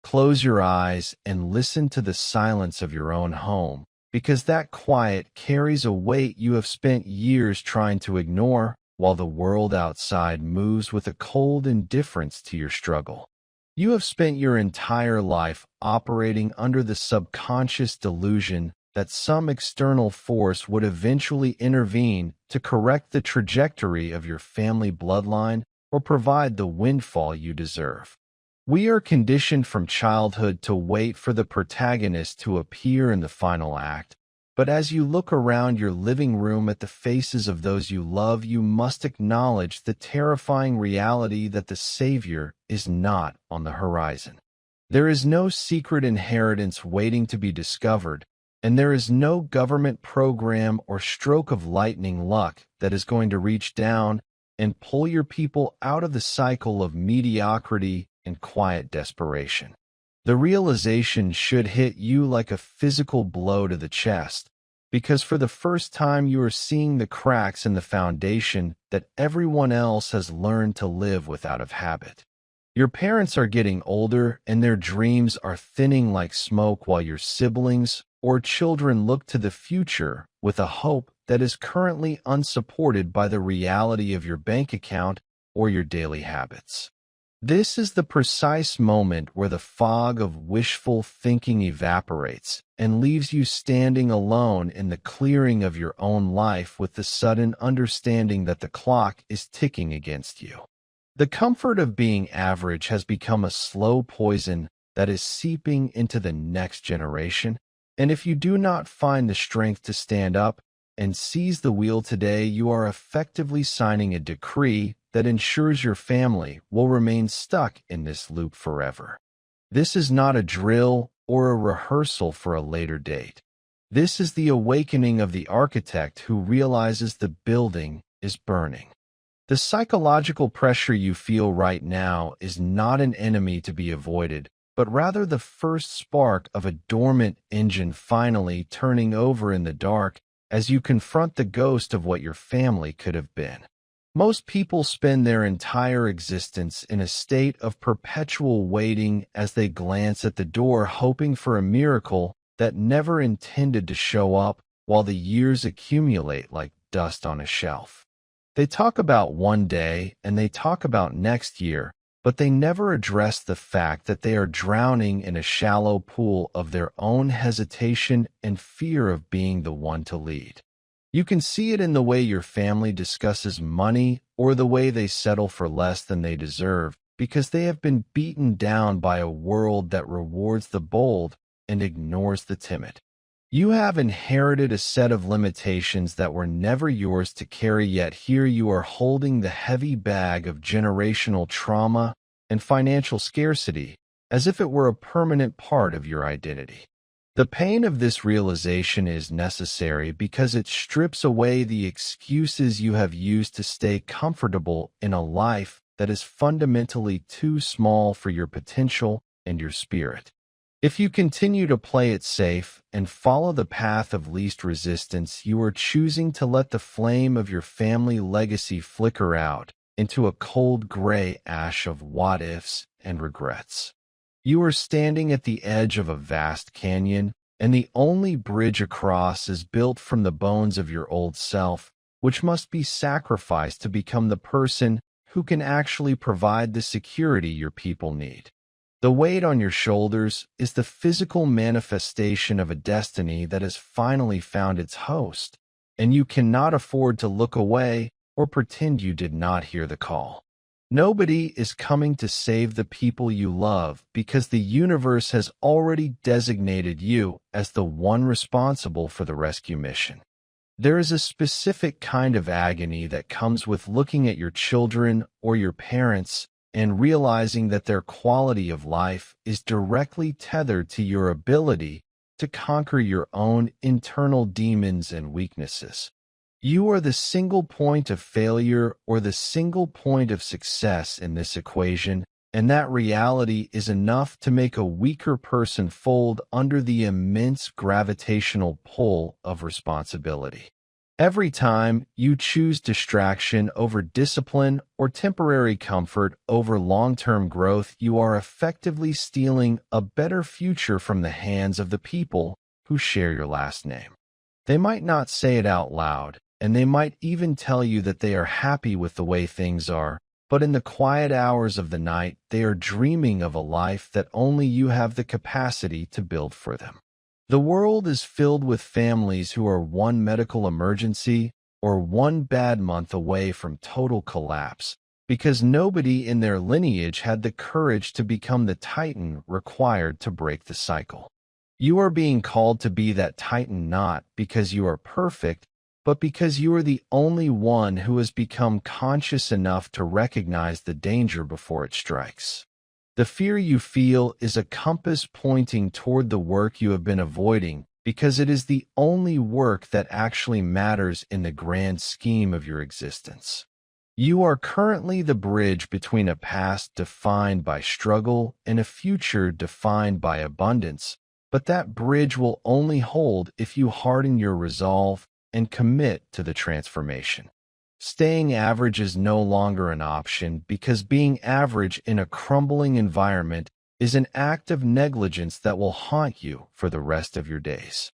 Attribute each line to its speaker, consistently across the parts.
Speaker 1: close your eyes and listen to the silence of your own home, because that quiet carries a weight you have spent years trying to ignore, while the world outside moves with a cold indifference to your struggle. You have spent your entire life operating under the subconscious delusion that some external force would eventually intervene to correct the trajectory of your family bloodline or provide the windfall you deserve. We are conditioned from childhood to wait for the protagonist to appear in the final act, but as you look around your living room at the faces of those you love, you must acknowledge the terrifying reality that the savior is not on the horizon. There is no secret inheritance waiting to be discovered, and there is no government program or stroke of lightning luck that is going to reach down and pull your people out of the cycle of mediocrity and quiet desperation. The realization should hit you like a physical blow to the chest, because for the first time you are seeing the cracks in the foundation that everyone else has learned to live without of habit. Your parents are getting older and their dreams are thinning like smoke, while your siblings or children look to the future with a hope that is currently unsupported by the reality of your bank account or your daily habits. This is the precise moment where the fog of wishful thinking evaporates and leaves you standing alone in the clearing of your own life with the sudden understanding that the clock is ticking against you. The comfort of being average has become a slow poison that is seeping into the next generation, and if you do not find the strength to stand up and seize the wheel today, you are effectively signing a decree that ensures your family will remain stuck in this loop forever. This is not a drill or a rehearsal for a later date. This is the awakening of the architect who realizes the building is burning. The psychological pressure you feel right now is not an enemy to be avoided, but rather the first spark of a dormant engine finally turning over in the dark as you confront the ghost of what your family could have been. Most people spend their entire existence in a state of perpetual waiting as they glance at the door, hoping for a miracle that never intended to show up, while the years accumulate like dust on a shelf. They talk about one day and they talk about next year, but they never address the fact that they are drowning in a shallow pool of their own hesitation and fear of being the one to lead. You can see it in the way your family discusses money or the way they settle for less than they deserve, because they have been beaten down by a world that rewards the bold and ignores the timid. You have inherited a set of limitations that were never yours to carry, yet here you are holding the heavy bag of generational trauma and financial scarcity as if it were a permanent part of your identity. The pain of this realization is necessary because it strips away the excuses you have used to stay comfortable in a life that is fundamentally too small for your potential and your spirit. If you continue to play it safe and follow the path of least resistance, you are choosing to let the flame of your family legacy flicker out into a cold gray ash of what-ifs and regrets. You are standing at the edge of a vast canyon, and the only bridge across is built from the bones of your old self, which must be sacrificed to become the person who can actually provide the security your people need. The weight on your shoulders is the physical manifestation of a destiny that has finally found its host, and you cannot afford to look away or pretend you did not hear the call. Nobody is coming to save the people you love because the universe has already designated you as the one responsible for the rescue mission. There is a specific kind of agony that comes with looking at your children or your parents and realizing that their quality of life is directly tethered to your ability to conquer your own internal demons and weaknesses. You are the single point of failure or the single point of success in this equation, and that reality is enough to make a weaker person fold under the immense gravitational pull of responsibility. Every time you choose distraction over discipline or temporary comfort over long-term growth, you are effectively stealing a better future from the hands of the people who share your last name. They might not say it out loud, and they might even tell you that they are happy with the way things are, but in the quiet hours of the night, they are dreaming of a life that only you have the capacity to build for them. The world is filled with families who are one medical emergency or one bad month away from total collapse because nobody in their lineage had the courage to become the titan required to break the cycle. You are being called to be that titan not because you are perfect, but because you are the only one who has become conscious enough to recognize the danger before it strikes. The fear you feel is a compass pointing toward the work you have been avoiding because it is the only work that actually matters in the grand scheme of your existence. You are currently the bridge between a past defined by struggle and a future defined by abundance, but that bridge will only hold if you harden your resolve and commit to the transformation. Staying average is no longer an option because being average in a crumbling environment is an act of negligence that will haunt you for the rest of your days.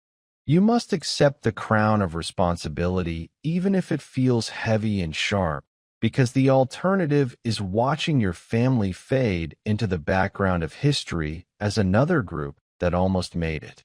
Speaker 1: You must accept the crown of responsibility even if it feels heavy and sharp, because the alternative is watching your family fade into the background of history as another group that almost made it.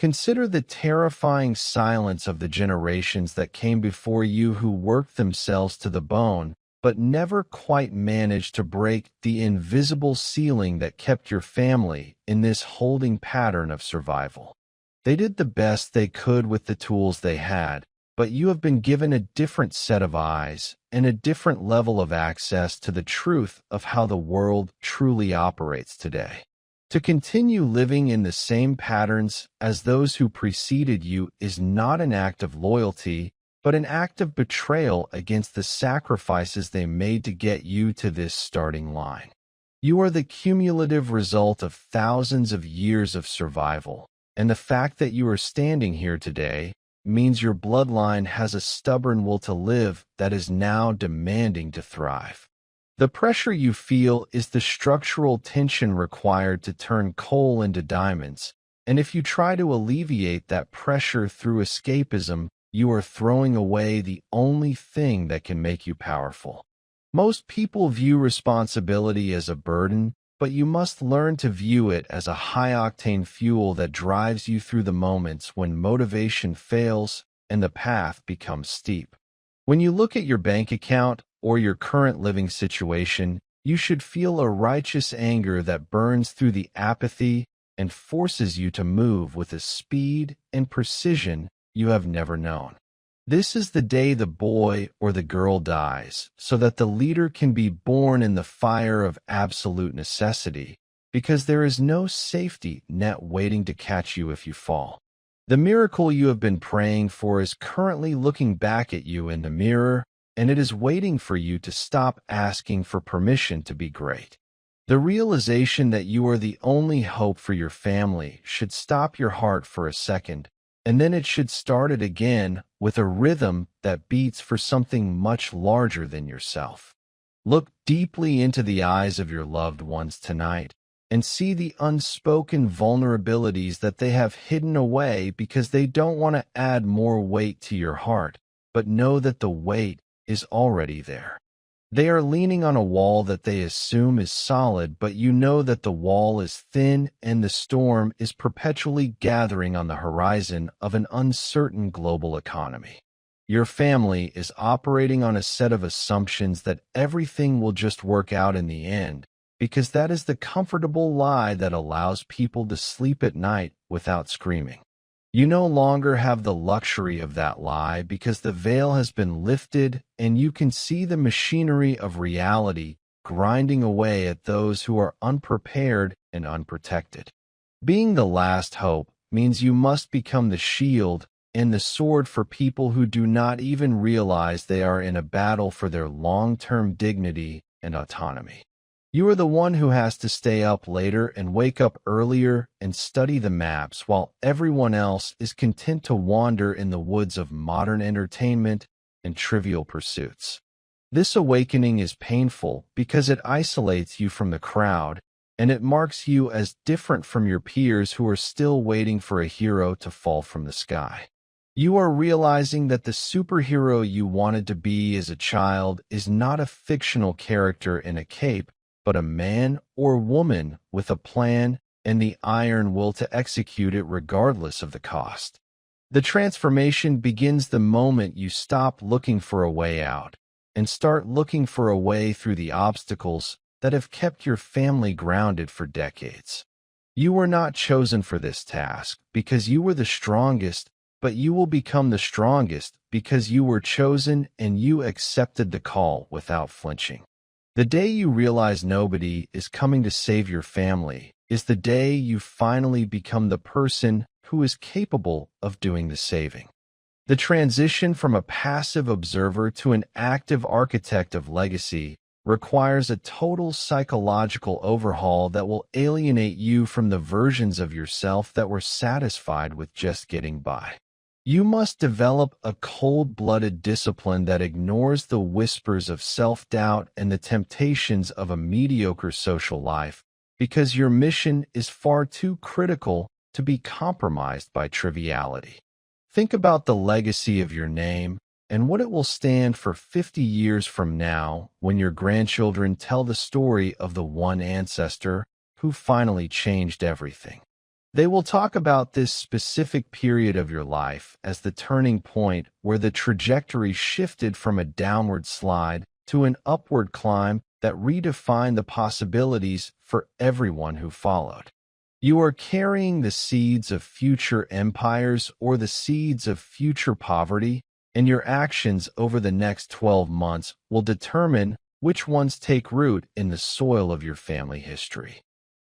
Speaker 1: Consider the terrifying silence of the generations that came before you who worked themselves to the bone, but never quite managed to break the invisible ceiling that kept your family in this holding pattern of survival. They did the best they could with the tools they had, but you have been given a different set of eyes and a different level of access to the truth of how the world truly operates today. To continue living in the same patterns as those who preceded you is not an act of loyalty, but an act of betrayal against the sacrifices they made to get you to this starting line. You are the cumulative result of thousands of years of survival, and the fact that you are standing here today means your bloodline has a stubborn will to live that is now demanding to thrive. The pressure you feel is the structural tension required to turn coal into diamonds, and if you try to alleviate that pressure through escapism, you are throwing away the only thing that can make you powerful. Most people view responsibility as a burden, but you must learn to view it as a high-octane fuel that drives you through the moments when motivation fails and the path becomes steep. When you look at your bank account, or your current living situation, you should feel a righteous anger that burns through the apathy and forces you to move with a speed and precision you have never known. This is the day the boy or the girl dies, so that the leader can be born in the fire of absolute necessity, because there is no safety net waiting to catch you if you fall. The miracle you have been praying for is currently looking back at you in the mirror, and it is waiting for you to stop asking for permission to be great. The realization that you are the only hope for your family should stop your heart for a second, and then it should start it again with a rhythm that beats for something much larger than yourself. Look deeply into the eyes of your loved ones tonight and see the unspoken vulnerabilities that they have hidden away because they don't want to add more weight to your heart, but know that the weight is already there. They are leaning on a wall that they assume is solid, but you know that the wall is thin and the storm is perpetually gathering on the horizon of an uncertain global economy. Your family is operating on a set of assumptions that everything will just work out in the end, because that is the comfortable lie that allows people to sleep at night without screaming. You no longer have the luxury of that lie because the veil has been lifted and you can see the machinery of reality grinding away at those who are unprepared and unprotected. Being the last hope means you must become the shield and the sword for people who do not even realize they are in a battle for their long-term dignity and autonomy. You are the one who has to stay up later and wake up earlier and study the maps while everyone else is content to wander in the woods of modern entertainment and trivial pursuits. This awakening is painful because it isolates you from the crowd, and it marks you as different from your peers who are still waiting for a hero to fall from the sky. You are realizing that the superhero you wanted to be as a child is not a fictional character in a cape, but a man or woman with a plan and the iron will to execute it regardless of the cost. The transformation begins the moment you stop looking for a way out and start looking for a way through the obstacles that have kept your family grounded for decades. You were not chosen for this task because you were the strongest, but you will become the strongest because you were chosen and you accepted the call without flinching. The day you realize nobody is coming to save your family is the day you finally become the person who is capable of doing the saving. The transition from a passive observer to an active architect of legacy requires a total psychological overhaul that will alienate you from the versions of yourself that were satisfied with just getting by. You must develop a cold-blooded discipline that ignores the whispers of self-doubt and the temptations of a mediocre social life, because your mission is far too critical to be compromised by triviality. Think about the legacy of your name and what it will stand for 50 years from now when your grandchildren tell the story of the one ancestor who finally changed everything. They will talk about this specific period of your life as the turning point where the trajectory shifted from a downward slide to an upward climb that redefined the possibilities for everyone who followed. You are carrying the seeds of future empires or the seeds of future poverty, and your actions over the next 12 months will determine which ones take root in the soil of your family history.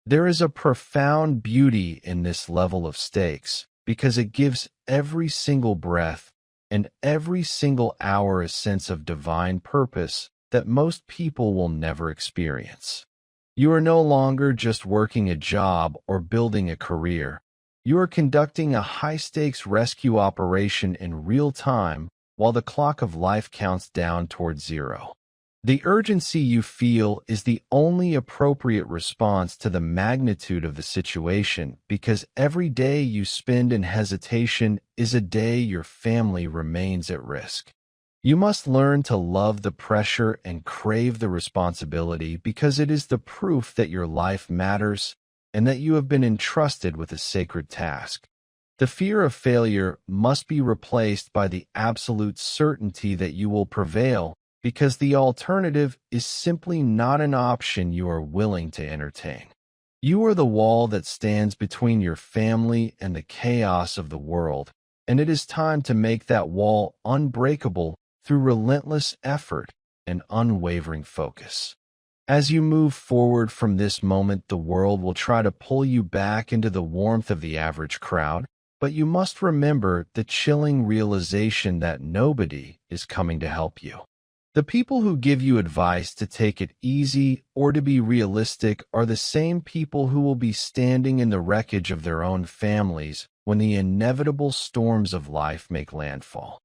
Speaker 1: There is a profound beauty in this level of stakes because it gives every single breath and every single hour a sense of divine purpose that most people will never experience. You are no longer just working a job or building a career. You are conducting a high-stakes rescue operation in real time while the clock of life counts down toward zero. The urgency you feel is the only appropriate response to the magnitude of the situation because every day you spend in hesitation is a day your family remains at risk. You must learn to love the pressure and crave the responsibility because it is the proof that your life matters and that you have been entrusted with a sacred task. The fear of failure must be replaced by the absolute certainty that you will prevail because the alternative is simply not an option you are willing to entertain. You are the wall that stands between your family and the chaos of the world, and it is time to make that wall unbreakable through relentless effort and unwavering focus. As you move forward from this moment, the world will try to pull you back into the warmth of the average crowd, but you must remember the chilling realization that nobody is coming to help you. The people who give you advice to take it easy or to be realistic are the same people who will be standing in the wreckage of their own families when the inevitable storms of life make landfall.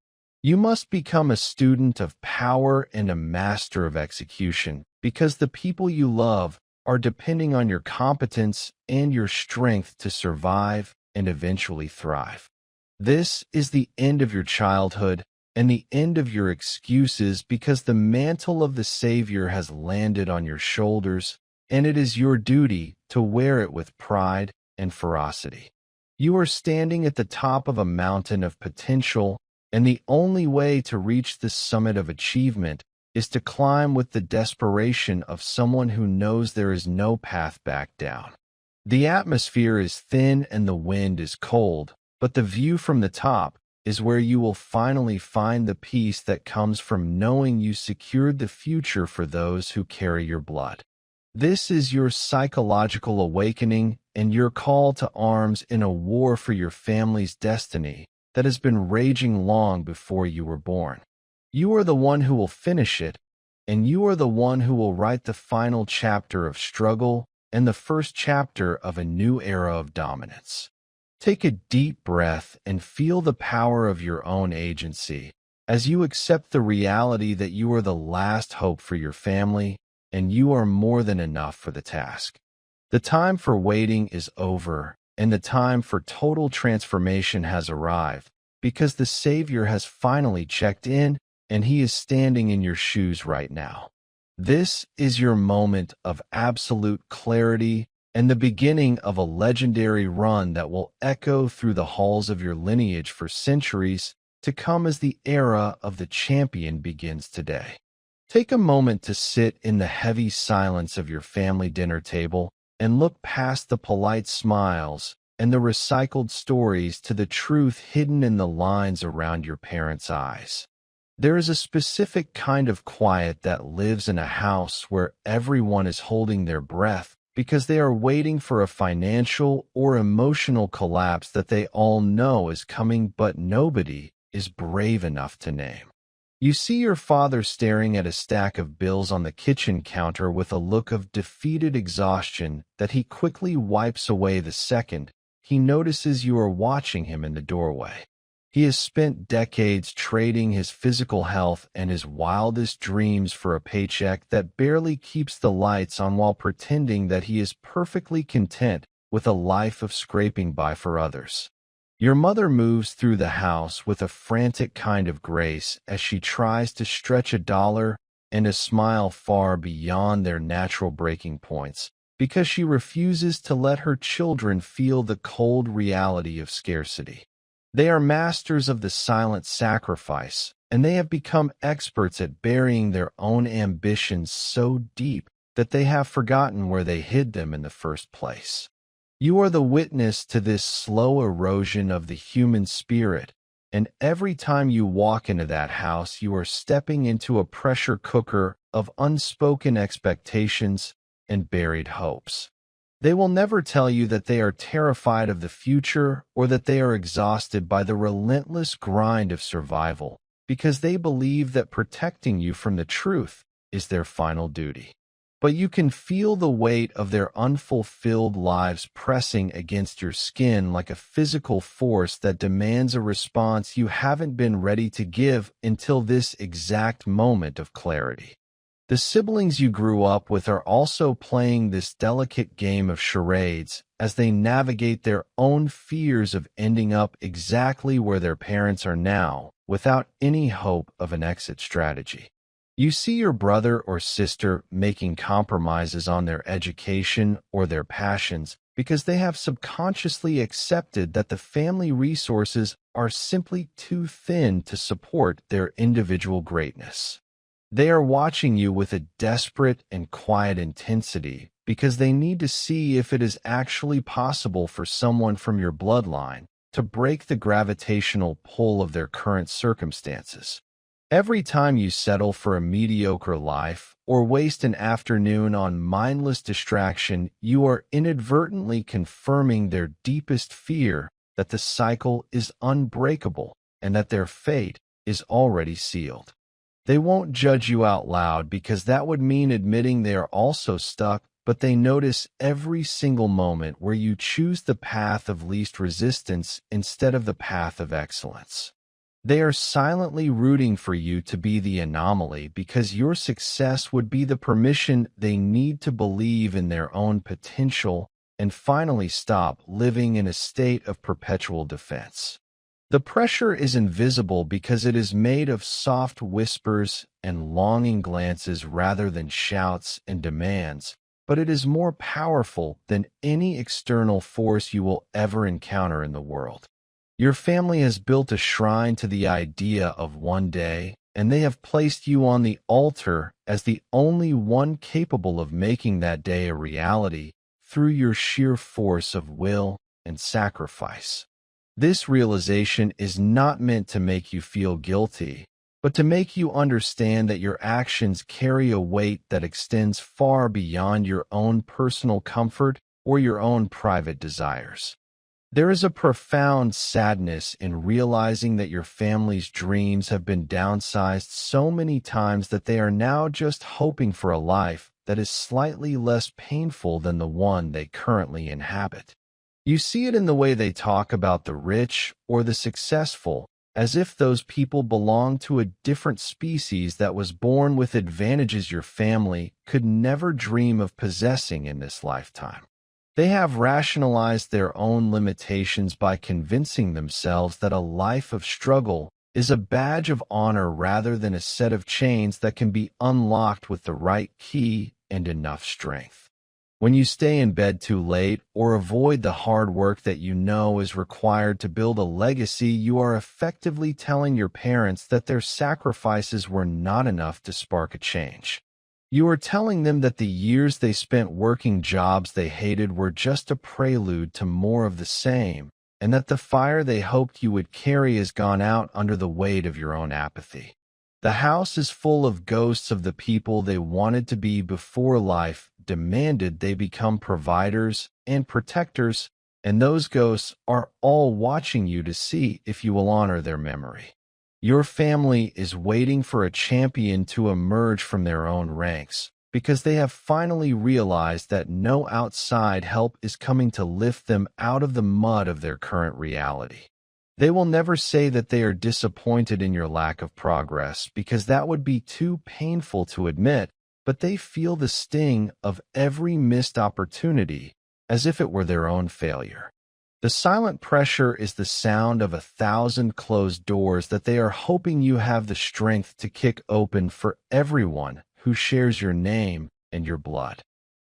Speaker 1: You must become a student of power and a master of execution because the people you love are depending on your competence and your strength to survive and eventually thrive. This is the end of your childhood and the end of your excuses because the mantle of the Savior has landed on your shoulders, and it is your duty to wear it with pride and ferocity. You are standing at the top of a mountain of potential, and the only way to reach the summit of achievement is to climb with the desperation of someone who knows there is no path back down. The atmosphere is thin and the wind is cold, but the view from the top is where you will finally find the peace that comes from knowing you secured the future for those who carry your blood. This is your psychological awakening and your call to arms in a war for your family's destiny that has been raging long before you were born. You are the one who will finish it, and you are the one who will write the final chapter of struggle and the first chapter of a new era of dominance. Take a deep breath and feel the power of your own agency as you accept the reality that you are the last hope for your family and you are more than enough for the task. The time for waiting is over, and the time for total transformation has arrived, because the Savior has finally checked in and he is standing in your shoes right now. This is your moment of absolute clarity and the beginning of a legendary run that will echo through the halls of your lineage for centuries to come as the era of the champion begins today. Take a moment to sit in the heavy silence of your family dinner table and look past the polite smiles and the recycled stories to the truth hidden in the lines around your parents' eyes. There is a specific kind of quiet that lives in a house where everyone is holding their breath because they are waiting for a financial or emotional collapse that they all know is coming, but nobody is brave enough to name. You see your father staring at a stack of bills on the kitchen counter with a look of defeated exhaustion that he quickly wipes away the second he notices you are watching him in the doorway. He has spent decades trading his physical health and his wildest dreams for a paycheck that barely keeps the lights on while pretending that he is perfectly content with a life of scraping by for others. Your mother moves through the house with a frantic kind of grace as she tries to stretch a dollar and a smile far beyond their natural breaking points because she refuses to let her children feel the cold reality of scarcity. They are masters of the silent sacrifice, and they have become experts at burying their own ambitions so deep that they have forgotten where they hid them in the first place. You are the witness to this slow erosion of the human spirit, and every time you walk into that house, you are stepping into a pressure cooker of unspoken expectations and buried hopes. They will never tell you that they are terrified of the future or that they are exhausted by the relentless grind of survival, because they believe that protecting you from the truth is their final duty. But you can feel the weight of their unfulfilled lives pressing against your skin like a physical force that demands a response you haven't been ready to give until this exact moment of clarity. The siblings you grew up with are also playing this delicate game of charades as they navigate their own fears of ending up exactly where their parents are now, without any hope of an exit strategy. You see your brother or sister making compromises on their education or their passions because they have subconsciously accepted that the family resources are simply too thin to support their individual greatness. They are watching you with a desperate and quiet intensity because they need to see if it is actually possible for someone from your bloodline to break the gravitational pull of their current circumstances. Every time you settle for a mediocre life or waste an afternoon on mindless distraction, you are inadvertently confirming their deepest fear that the cycle is unbreakable and that their fate is already sealed. They won't judge you out loud because that would mean admitting they are also stuck, but they notice every single moment where you choose the path of least resistance instead of the path of excellence. They are silently rooting for you to be the anomaly because your success would be the permission they need to believe in their own potential and finally stop living in a state of perpetual defense. The pressure is invisible because it is made of soft whispers and longing glances rather than shouts and demands, but it is more powerful than any external force you will ever encounter in the world. Your family has built a shrine to the idea of one day, and they have placed you on the altar as the only one capable of making that day a reality through your sheer force of will and sacrifice. This realization is not meant to make you feel guilty, but to make you understand that your actions carry a weight that extends far beyond your own personal comfort or your own private desires. There is a profound sadness in realizing that your family's dreams have been downsized so many times that they are now just hoping for a life that is slightly less painful than the one they currently inhabit. You see it in the way they talk about the rich or the successful, as if those people belong to a different species that was born with advantages your family could never dream of possessing in this lifetime. They have rationalized their own limitations by convincing themselves that a life of struggle is a badge of honor rather than a set of chains that can be unlocked with the right key and enough strength. When you stay in bed too late or avoid the hard work that you know is required to build a legacy, you are effectively telling your parents that their sacrifices were not enough to spark a change. You are telling them that the years they spent working jobs they hated were just a prelude to more of the same, and that the fire they hoped you would carry has gone out under the weight of your own apathy. The house is full of ghosts of the people they wanted to be before life demanded they become providers and protectors, and those ghosts are all watching you to see if you will honor their memory. Your family is waiting for a champion to emerge from their own ranks, because they have finally realized that no outside help is coming to lift them out of the mud of their current reality. They will never say that they are disappointed in your lack of progress, because that would be too painful to admit, but they feel the sting of every missed opportunity as if it were their own failure. The silent pressure is the sound of 1,000 closed doors that they are hoping you have the strength to kick open for everyone who shares your name and your blood.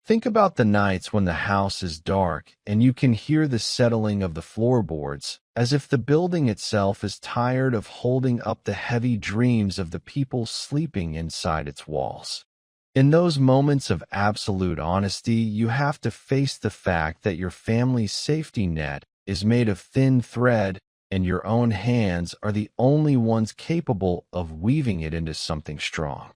Speaker 1: Think about the nights when the house is dark and you can hear the settling of the floorboards, as if the building itself is tired of holding up the heavy dreams of the people sleeping inside its walls. In those moments of absolute honesty, you have to face the fact that your family's safety net is made of thin thread, and your own hands are the only ones capable of weaving it into something strong.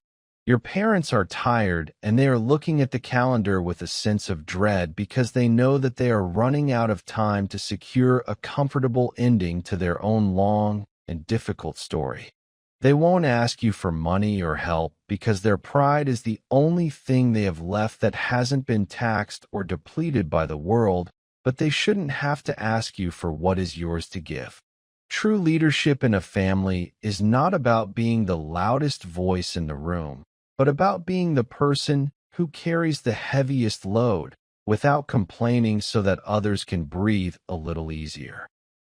Speaker 1: Your parents are tired, and they are looking at the calendar with a sense of dread because they know that they are running out of time to secure a comfortable ending to their own long and difficult story. They won't ask you for money or help because their pride is the only thing they have left that hasn't been taxed or depleted by the world, but they shouldn't have to ask you for what is yours to give. True leadership in a family is not about being the loudest voice in the room, but about being the person who carries the heaviest load without complaining so that others can breathe a little easier.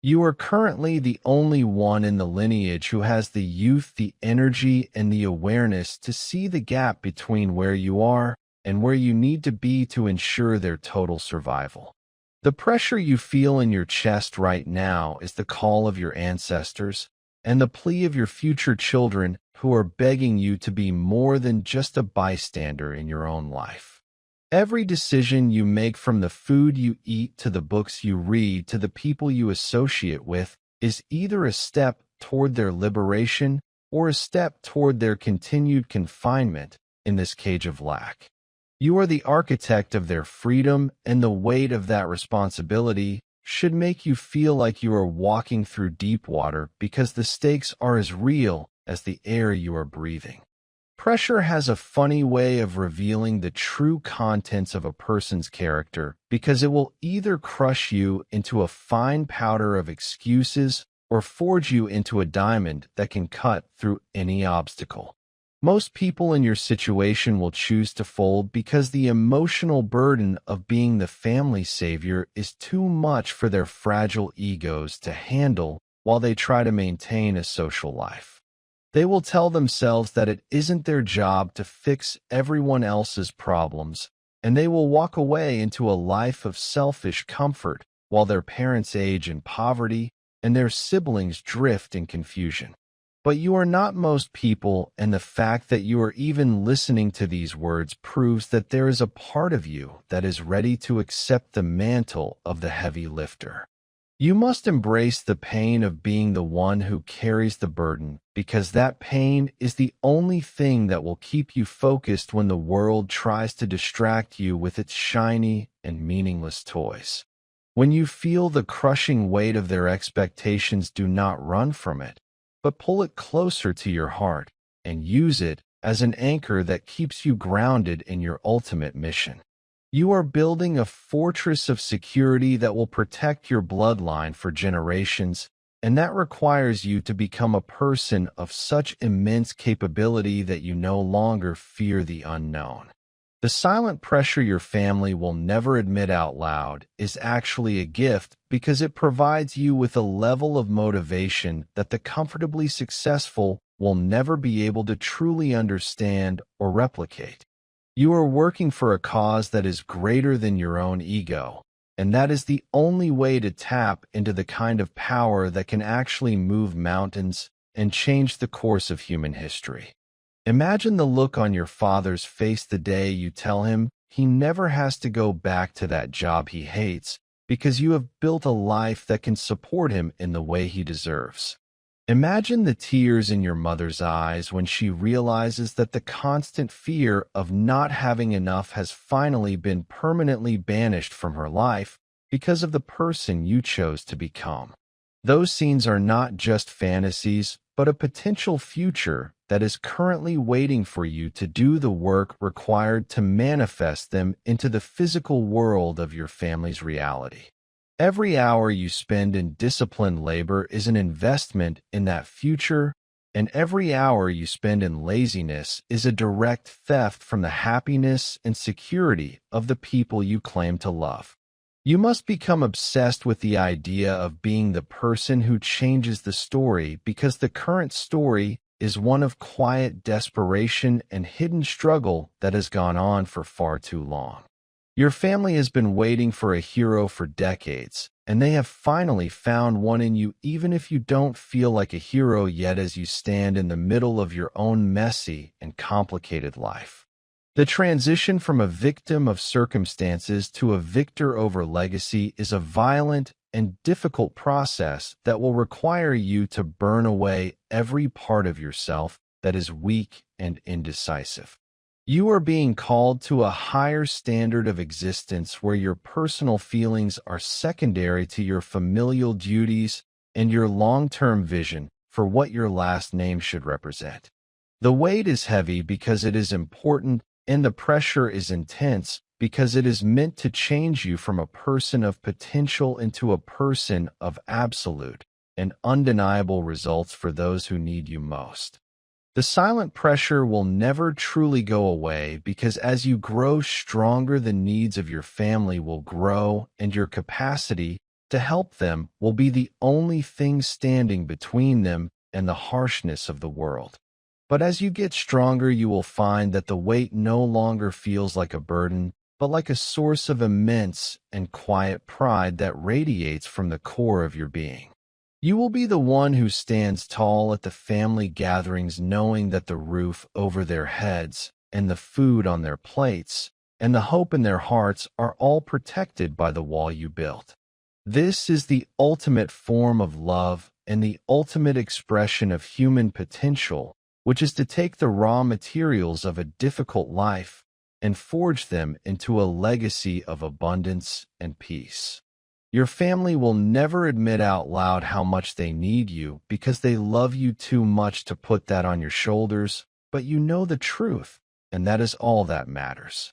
Speaker 1: You are currently the only one in the lineage who has the youth, the energy, and the awareness to see the gap between where you are and where you need to be to ensure their total survival. The pressure you feel in your chest right now is the call of your ancestors and the plea of your future children who are begging you to be more than just a bystander in your own life. Every decision you make, from the food you eat to the books you read to the people you associate with, is either a step toward their liberation or a step toward their continued confinement in this cage of lack. You are the architect of their freedom, and the weight of that responsibility should make you feel like you are walking through deep water because the stakes are as real as the air you are breathing. Pressure has a funny way of revealing the true contents of a person's character because it will either crush you into a fine powder of excuses or forge you into a diamond that can cut through any obstacle. Most people in your situation will choose to fold because the emotional burden of being the family savior is too much for their fragile egos to handle while they try to maintain a social life. They will tell themselves that it isn't their job to fix everyone else's problems, and they will walk away into a life of selfish comfort while their parents age in poverty and their siblings drift in confusion. But you are not most people, and the fact that you are even listening to these words proves that there is a part of you that is ready to accept the mantle of the heavy lifter. You must embrace the pain of being the one who carries the burden, because that pain is the only thing that will keep you focused when the world tries to distract you with its shiny and meaningless toys. When you feel the crushing weight of their expectations, do not run from it, but pull it closer to your heart and use it as an anchor that keeps you grounded in your ultimate mission. You are building a fortress of security that will protect your bloodline for generations, and that requires you to become a person of such immense capability that you no longer fear the unknown. The silent pressure your family will never admit out loud is actually a gift because it provides you with a level of motivation that the comfortably successful will never be able to truly understand or replicate. You are working for a cause that is greater than your own ego, and that is the only way to tap into the kind of power that can actually move mountains and change the course of human history. Imagine the look on your father's face the day you tell him he never has to go back to that job he hates because you have built a life that can support him in the way he deserves. Imagine the tears in your mother's eyes when she realizes that the constant fear of not having enough has finally been permanently banished from her life because of the person you chose to become. Those scenes are not just fantasies, but a potential future that is currently waiting for you to do the work required to manifest them into the physical world of your family's reality. Every hour you spend in disciplined labor is an investment in that future, and every hour you spend in laziness is a direct theft from the happiness and security of the people you claim to love. You must become obsessed with the idea of being the person who changes the story because the current story is one of quiet desperation and hidden struggle that has gone on for far too long. Your family has been waiting for a hero for decades, and they have finally found one in you even if you don't feel like a hero yet as you stand in the middle of your own messy and complicated life. The transition from a victim of circumstances to a victor over legacy is a violent and difficult process that will require you to burn away every part of yourself that is weak and indecisive. You are being called to a higher standard of existence where your personal feelings are secondary to your familial duties and your long-term vision for what your last name should represent. The weight is heavy because it is important, and the pressure is intense because it is meant to change you from a person of potential into a person of absolute and undeniable results for those who need you most. The silent pressure will never truly go away because as you grow stronger, the needs of your family will grow, and your capacity to help them will be the only thing standing between them and the harshness of the world. But as you get stronger, you will find that the weight no longer feels like a burden, but like a source of immense and quiet pride that radiates from the core of your being. You will be the one who stands tall at the family gatherings, knowing that the roof over their heads and the food on their plates and the hope in their hearts are all protected by the wall you built. This is the ultimate form of love and the ultimate expression of human potential, which is to take the raw materials of a difficult life and forge them into a legacy of abundance and peace. Your family will never admit out loud how much they need you because they love you too much to put that on your shoulders, but you know the truth, and that is all that matters.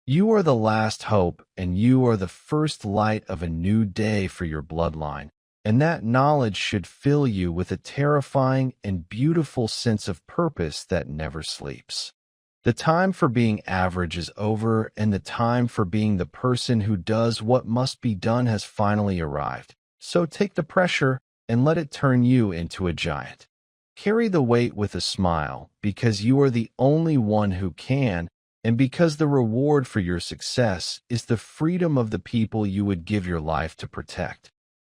Speaker 1: You are the last hope, and you are the first light of a new day for your bloodline, and that knowledge should fill you with a terrifying and beautiful sense of purpose that never sleeps. The time for being average is over, and the time for being the person who does what must be done has finally arrived. So take the pressure and let it turn you into a giant. Carry the weight with a smile, because you are the only one who can, and because the reward for your success is the freedom of the people you would give your life to protect.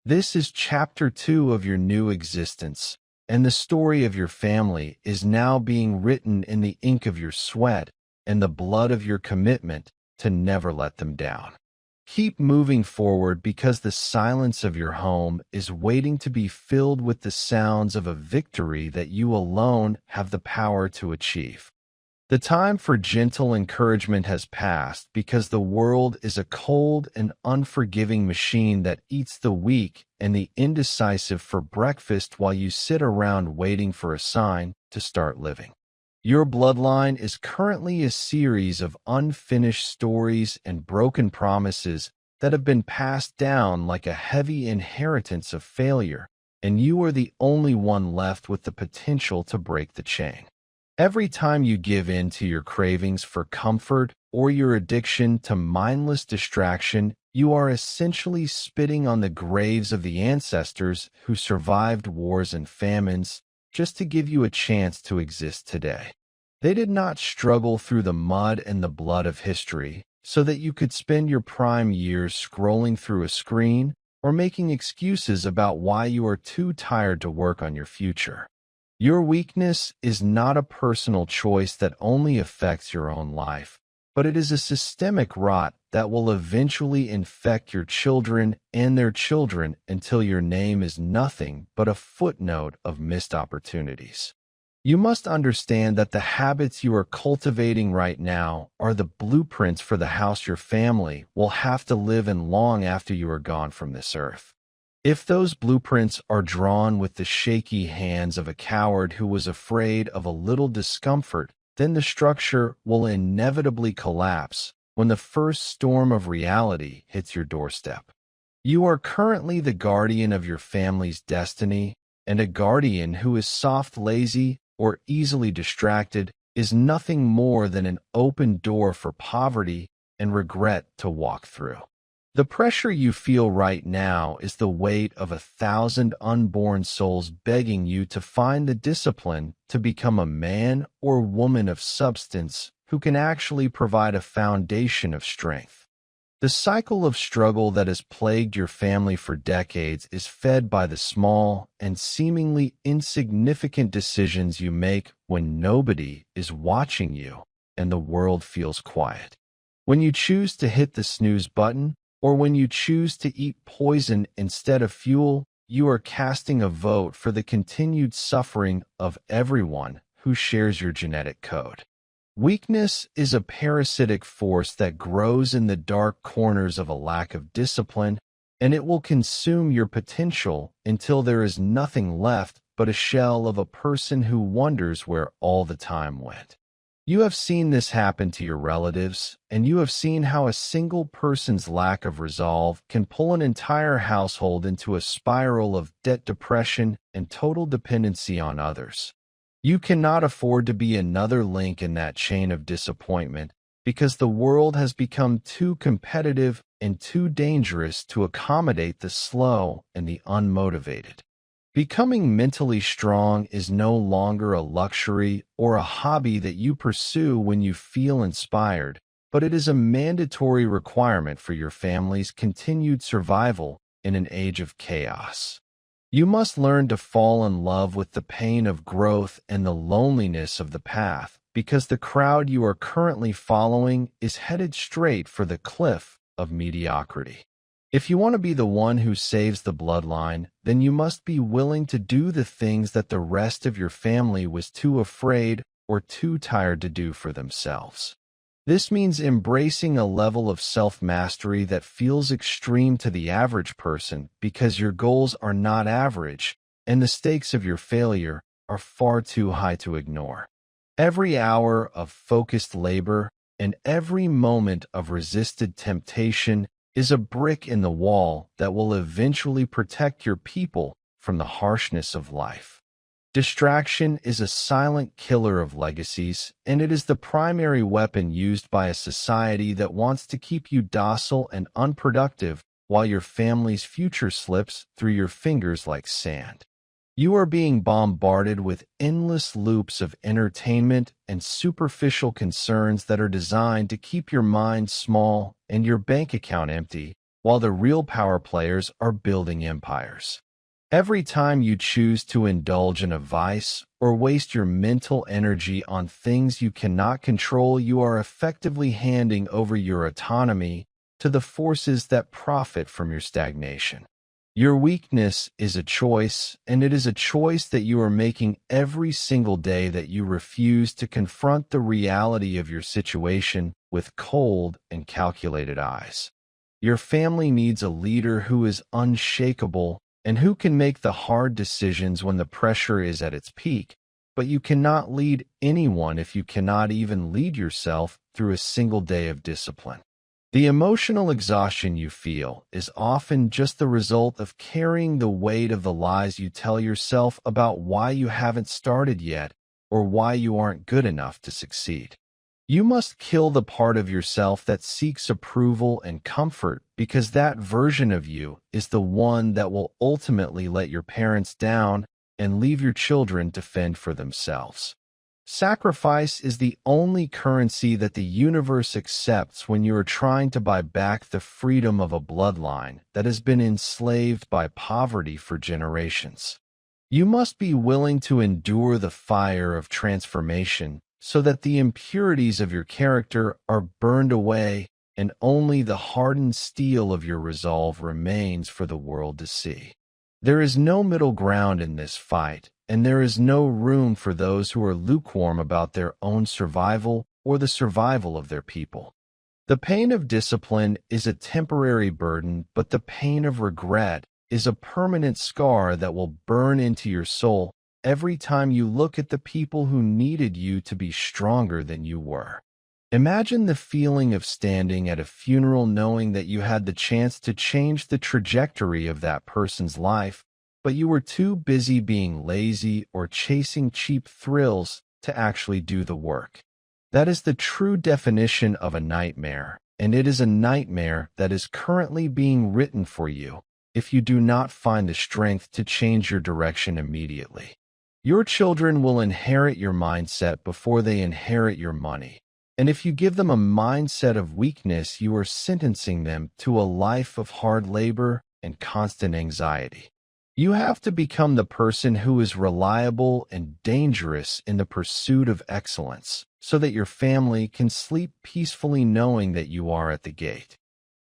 Speaker 1: This is chapter 2 of your new existence, and the story of your family is now being written in the ink of your sweat and the blood of your commitment to never let them down. Keep moving forward because the silence of your home is waiting to be filled with the sounds of a victory that you alone have the power to achieve. The time for gentle encouragement has passed because the world is a cold and unforgiving machine that eats the weak and the indecisive for breakfast while you sit around waiting for a sign to start living. Your bloodline is currently a series of unfinished stories and broken promises that have been passed down like a heavy inheritance of failure, and you are the only one left with the potential to break the chain. Every time you give in to your cravings for comfort or your addiction to mindless distraction, you are essentially spitting on the graves of the ancestors who survived wars and famines just to give you a chance to exist today. They did not struggle through the mud and the blood of history so that you could spend your prime years scrolling through a screen or making excuses about why you are too tired to work on your future. Your weakness is not a personal choice that only affects your own life, but it is a systemic rot that will eventually infect your children and their children until your name is nothing but a footnote of missed opportunities. You must understand that the habits you are cultivating right now are the blueprints for the house your family will have to live in long after you are gone from this earth. If those blueprints are drawn with the shaky hands of a coward who was afraid of a little discomfort, then the structure will inevitably collapse when the first storm of reality hits your doorstep. You are currently the guardian of your family's destiny, and a guardian who is soft, lazy, or easily distracted is nothing more than an open door for poverty and regret to walk through. The pressure you feel right now is the weight of 1,000 unborn souls begging you to find the discipline to become a man or woman of substance who can actually provide a foundation of strength. The cycle of struggle that has plagued your family for decades is fed by the small and seemingly insignificant decisions you make when nobody is watching you and the world feels quiet. When you choose to hit the snooze button, or when you choose to eat poison instead of fuel, you are casting a vote for the continued suffering of everyone who shares your genetic code. Weakness is a parasitic force that grows in the dark corners of a lack of discipline, and it will consume your potential until there is nothing left but a shell of a person who wonders where all the time went. You have seen this happen to your relatives, and you have seen how a single person's lack of resolve can pull an entire household into a spiral of debt, depression, and total dependency on others. You cannot afford to be another link in that chain of disappointment because the world has become too competitive and too dangerous to accommodate the slow and the unmotivated. Becoming mentally strong is no longer a luxury or a hobby that you pursue when you feel inspired, but it is a mandatory requirement for your family's continued survival in an age of chaos. You must learn to fall in love with the pain of growth and the loneliness of the path, because the crowd you are currently following is headed straight for the cliff of mediocrity. If you want to be the one who saves the bloodline, then you must be willing to do the things that the rest of your family was too afraid or too tired to do for themselves. This means embracing a level of self-mastery that feels extreme to the average person because your goals are not average and the stakes of your failure are far too high to ignore. Every hour of focused labor and every moment of resisted temptation is a brick in the wall that will eventually protect your people from the harshness of life. Distraction is a silent killer of legacies, and it is the primary weapon used by a society that wants to keep you docile and unproductive while your family's future slips through your fingers like sand. You are being bombarded with endless loops of entertainment and superficial concerns that are designed to keep your mind small and your bank account empty, while the real power players are building empires. Every time you choose to indulge in a vice or waste your mental energy on things you cannot control, you are effectively handing over your autonomy to the forces that profit from your stagnation. Your weakness is a choice, and it is a choice that you are making every single day that you refuse to confront the reality of your situation with cold and calculated eyes. Your family needs a leader who is unshakable and who can make the hard decisions when the pressure is at its peak, but you cannot lead anyone if you cannot even lead yourself through a single day of discipline. The emotional exhaustion you feel is often just the result of carrying the weight of the lies you tell yourself about why you haven't started yet or why you aren't good enough to succeed. You must kill the part of yourself that seeks approval and comfort, because that version of you is the one that will ultimately let your parents down and leave your children to fend for themselves. Sacrifice is the only currency that the universe accepts when you are trying to buy back the freedom of a bloodline that has been enslaved by poverty for generations. You must be willing to endure the fire of transformation so that the impurities of your character are burned away and only the hardened steel of your resolve remains for the world to see. There is no middle ground in this fight, and there is no room for those who are lukewarm about their own survival or the survival of their people. The pain of discipline is a temporary burden, but the pain of regret is a permanent scar that will burn into your soul every time you look at the people who needed you to be stronger than you were. Imagine the feeling of standing at a funeral knowing that you had the chance to change the trajectory of that person's life, but you were too busy being lazy or chasing cheap thrills to actually do the work. That is the true definition of a nightmare, and it is a nightmare that is currently being written for you if you do not find the strength to change your direction immediately. Your children will inherit your mindset before they inherit your money. And if you give them a mindset of weakness, you are sentencing them to a life of hard labor and constant anxiety. You have to become the person who is reliable and dangerous in the pursuit of excellence, so that your family can sleep peacefully knowing that you are at the gate.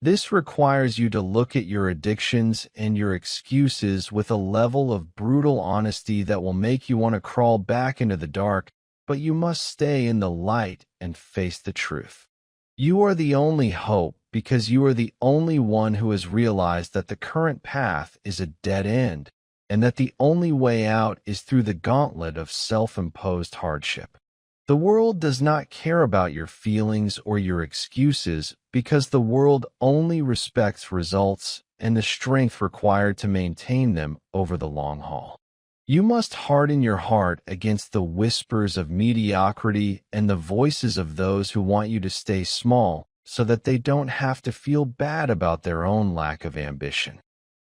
Speaker 1: This requires you to look at your addictions and your excuses with a level of brutal honesty that will make you want to crawl back into the dark, but you must stay in the light and face the truth. You are the only hope because you are the only one who has realized that the current path is a dead end and that the only way out is through the gauntlet of self-imposed hardship. The world does not care about your feelings or your excuses because the world only respects results and the strength required to maintain them over the long haul. You must harden your heart against the whispers of mediocrity and the voices of those who want you to stay small so that they don't have to feel bad about their own lack of ambition.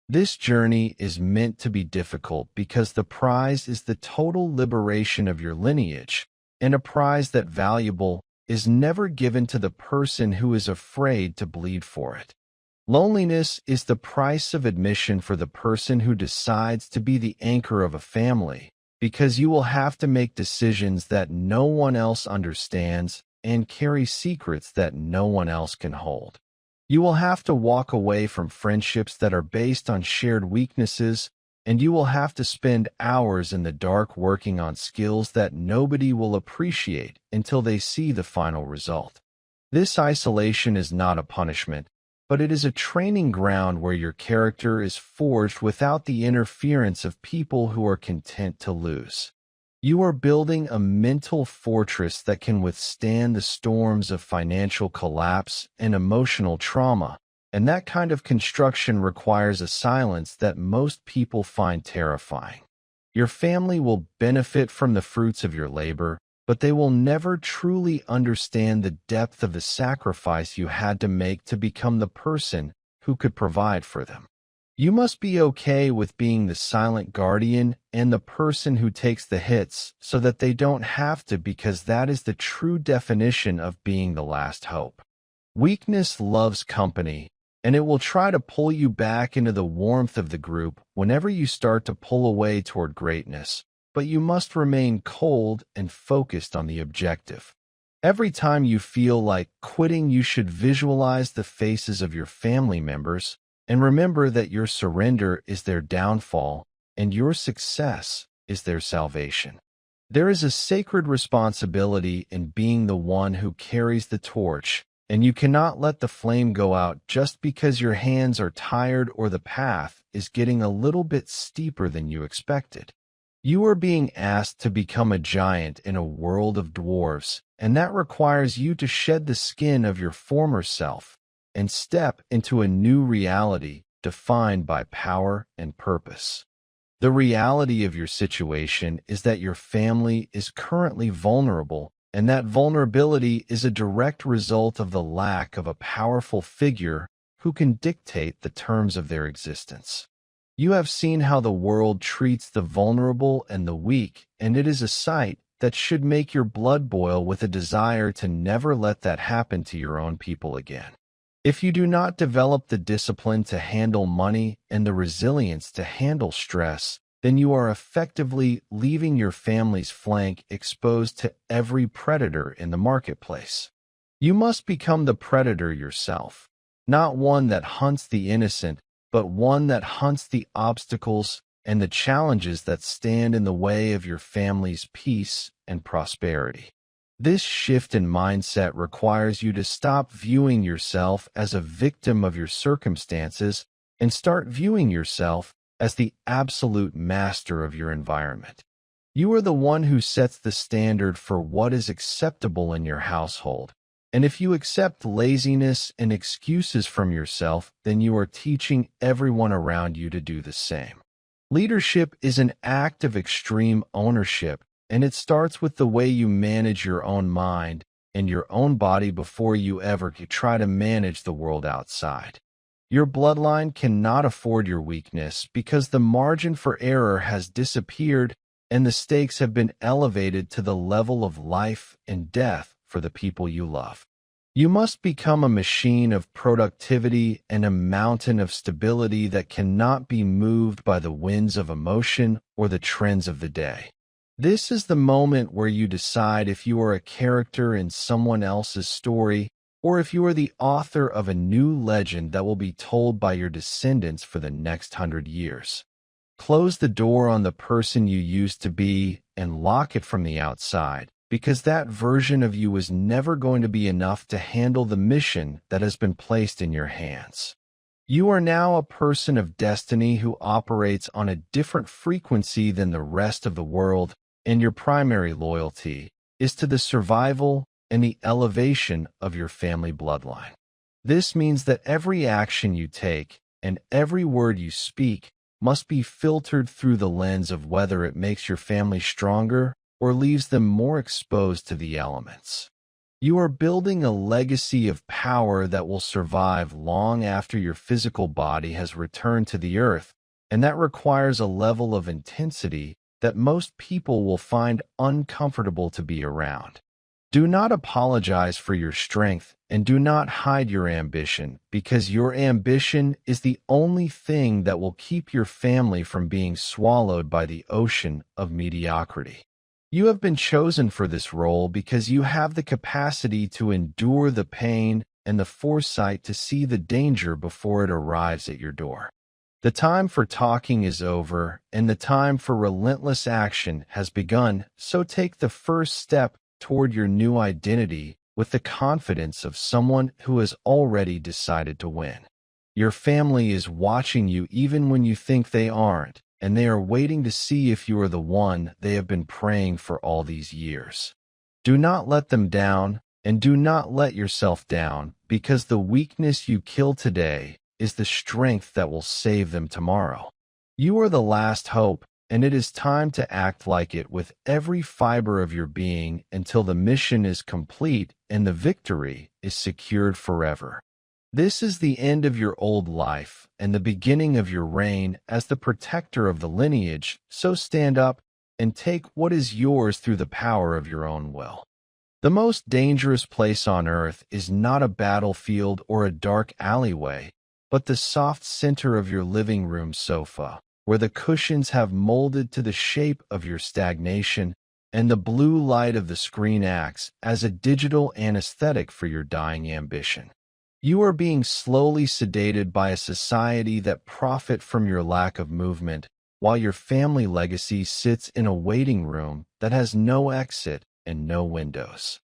Speaker 1: This journey is meant to be difficult because the prize is the total liberation of your lineage, and a prize that valuable is never given to the person who is afraid to bleed for it. Loneliness is the price of admission for the person who decides to be the anchor of a family, because you will have to make decisions that no one else understands and carry secrets that no one else can hold. You will have to walk away from friendships that are based on shared weaknesses, and you will have to spend hours in the dark working on skills that nobody will appreciate until they see the final result. This isolation is not a punishment, but it is a training ground where your character is forged without the interference of people who are content to lose. You are building a mental fortress that can withstand the storms of financial collapse and emotional trauma, and that kind of construction requires a silence that most people find terrifying. Your family will benefit from the fruits of your labor, but they will never truly understand the depth of the sacrifice you had to make to become the person who could provide for them. You must be okay with being the silent guardian and the person who takes the hits so that they don't have to, because that is the true definition of being the last hope. Weakness loves company, and it will try to pull you back into the warmth of the group whenever you start to pull away toward greatness. But you must remain cold and focused on the objective. Every time you feel like quitting, you should visualize the faces of your family members, And remember that your surrender is their downfall, and your success is their salvation. There is a sacred responsibility in being the one who carries the torch, and you cannot let the flame go out just because your hands are tired or the path is getting a little bit steeper than you expected. You are being asked to become a giant in a world of dwarves, and that requires you to shed the skin of your former self and step into a new reality defined by power and purpose. The reality of your situation is that your family is currently vulnerable, and that vulnerability is a direct result of the lack of a powerful figure who can dictate the terms of their existence. You have seen how the world treats the vulnerable and the weak, and it is a sight that should make your blood boil with a desire to never let that happen to your own people again. If you do not develop the discipline to handle money and the resilience to handle stress, then you are effectively leaving your family's flank exposed to every predator in the marketplace. You must become the predator yourself, not one that hunts the innocent, but one that hunts the obstacles and the challenges that stand in the way of your family's peace and prosperity. This shift in mindset requires you to stop viewing yourself as a victim of your circumstances and start viewing yourself as the absolute master of your environment. You are the one who sets the standard for what is acceptable in your household. And if you accept laziness and excuses from yourself, then you are teaching everyone around you to do the same. Leadership is an act of extreme ownership, and it starts with the way you manage your own mind and your own body before you ever try to manage the world outside. Your bloodline cannot afford your weakness because the margin for error has disappeared and the stakes have been elevated to the level of life and death for the people you love. You must become a machine of productivity and a mountain of stability that cannot be moved by the winds of emotion or the trends of the day. This is the moment where you decide if you are a character in someone else's story or if you are the author of a new legend that will be told by your descendants for the next 100 years. Close the door on the person you used to be and lock it from the outside, because that version of you is never going to be enough to handle the mission that has been placed in your hands. You are now a person of destiny who operates on a different frequency than the rest of the world, and your primary loyalty is to the survival and the elevation of your family bloodline. This means that every action you take and every word you speak must be filtered through the lens of whether it makes your family stronger or leaves them more exposed to the elements. You are building a legacy of power that will survive long after your physical body has returned to the earth, and that requires a level of intensity that most people will find uncomfortable to be around. Do not apologize for your strength and do not hide your ambition, because your ambition is the only thing that will keep your family from being swallowed by the ocean of mediocrity. You have been chosen for this role because you have the capacity to endure the pain and the foresight to see the danger before it arrives at your door. The time for talking is over, and the time for relentless action has begun, so take the first step toward your new identity with the confidence of someone who has already decided to win. Your family is watching you even when you think they aren't, and they are waiting to see if you are the one they have been praying for all these years. Do not let them down, and do not let yourself down, because the weakness you kill today is the strength that will save them tomorrow. You are the last hope, and it is time to act like it with every fiber of your being until the mission is complete and the victory is secured forever. This is the end of your old life and the beginning of your reign as the protector of the lineage, so stand up and take what is yours through the power of your own will. The most dangerous place on earth is not a battlefield or a dark alleyway, but the soft center of your living room sofa, where the cushions have molded to the shape of your stagnation, and the blue light of the screen acts as a digital anesthetic for your dying ambition. You are being slowly sedated by a society that profit from your lack of movement, while your family legacy sits in a waiting room that has no exit and no windows.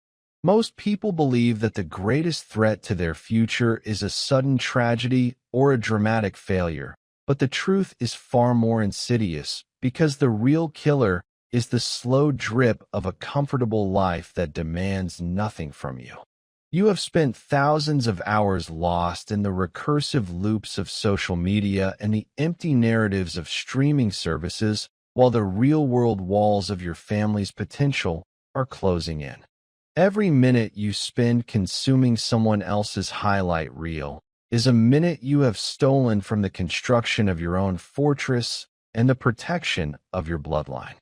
Speaker 1: Most people believe that the greatest threat to their future is a sudden tragedy or a dramatic failure, but the truth is far more insidious because the real killer is the slow drip of a comfortable life that demands nothing from you. You have spent thousands of hours lost in the recursive loops of social media and the empty narratives of streaming services, while the real-world walls of your family's potential are closing in. Every minute you spend consuming someone else's highlight reel is a minute you have stolen from the construction of your own fortress and the protection of your bloodline.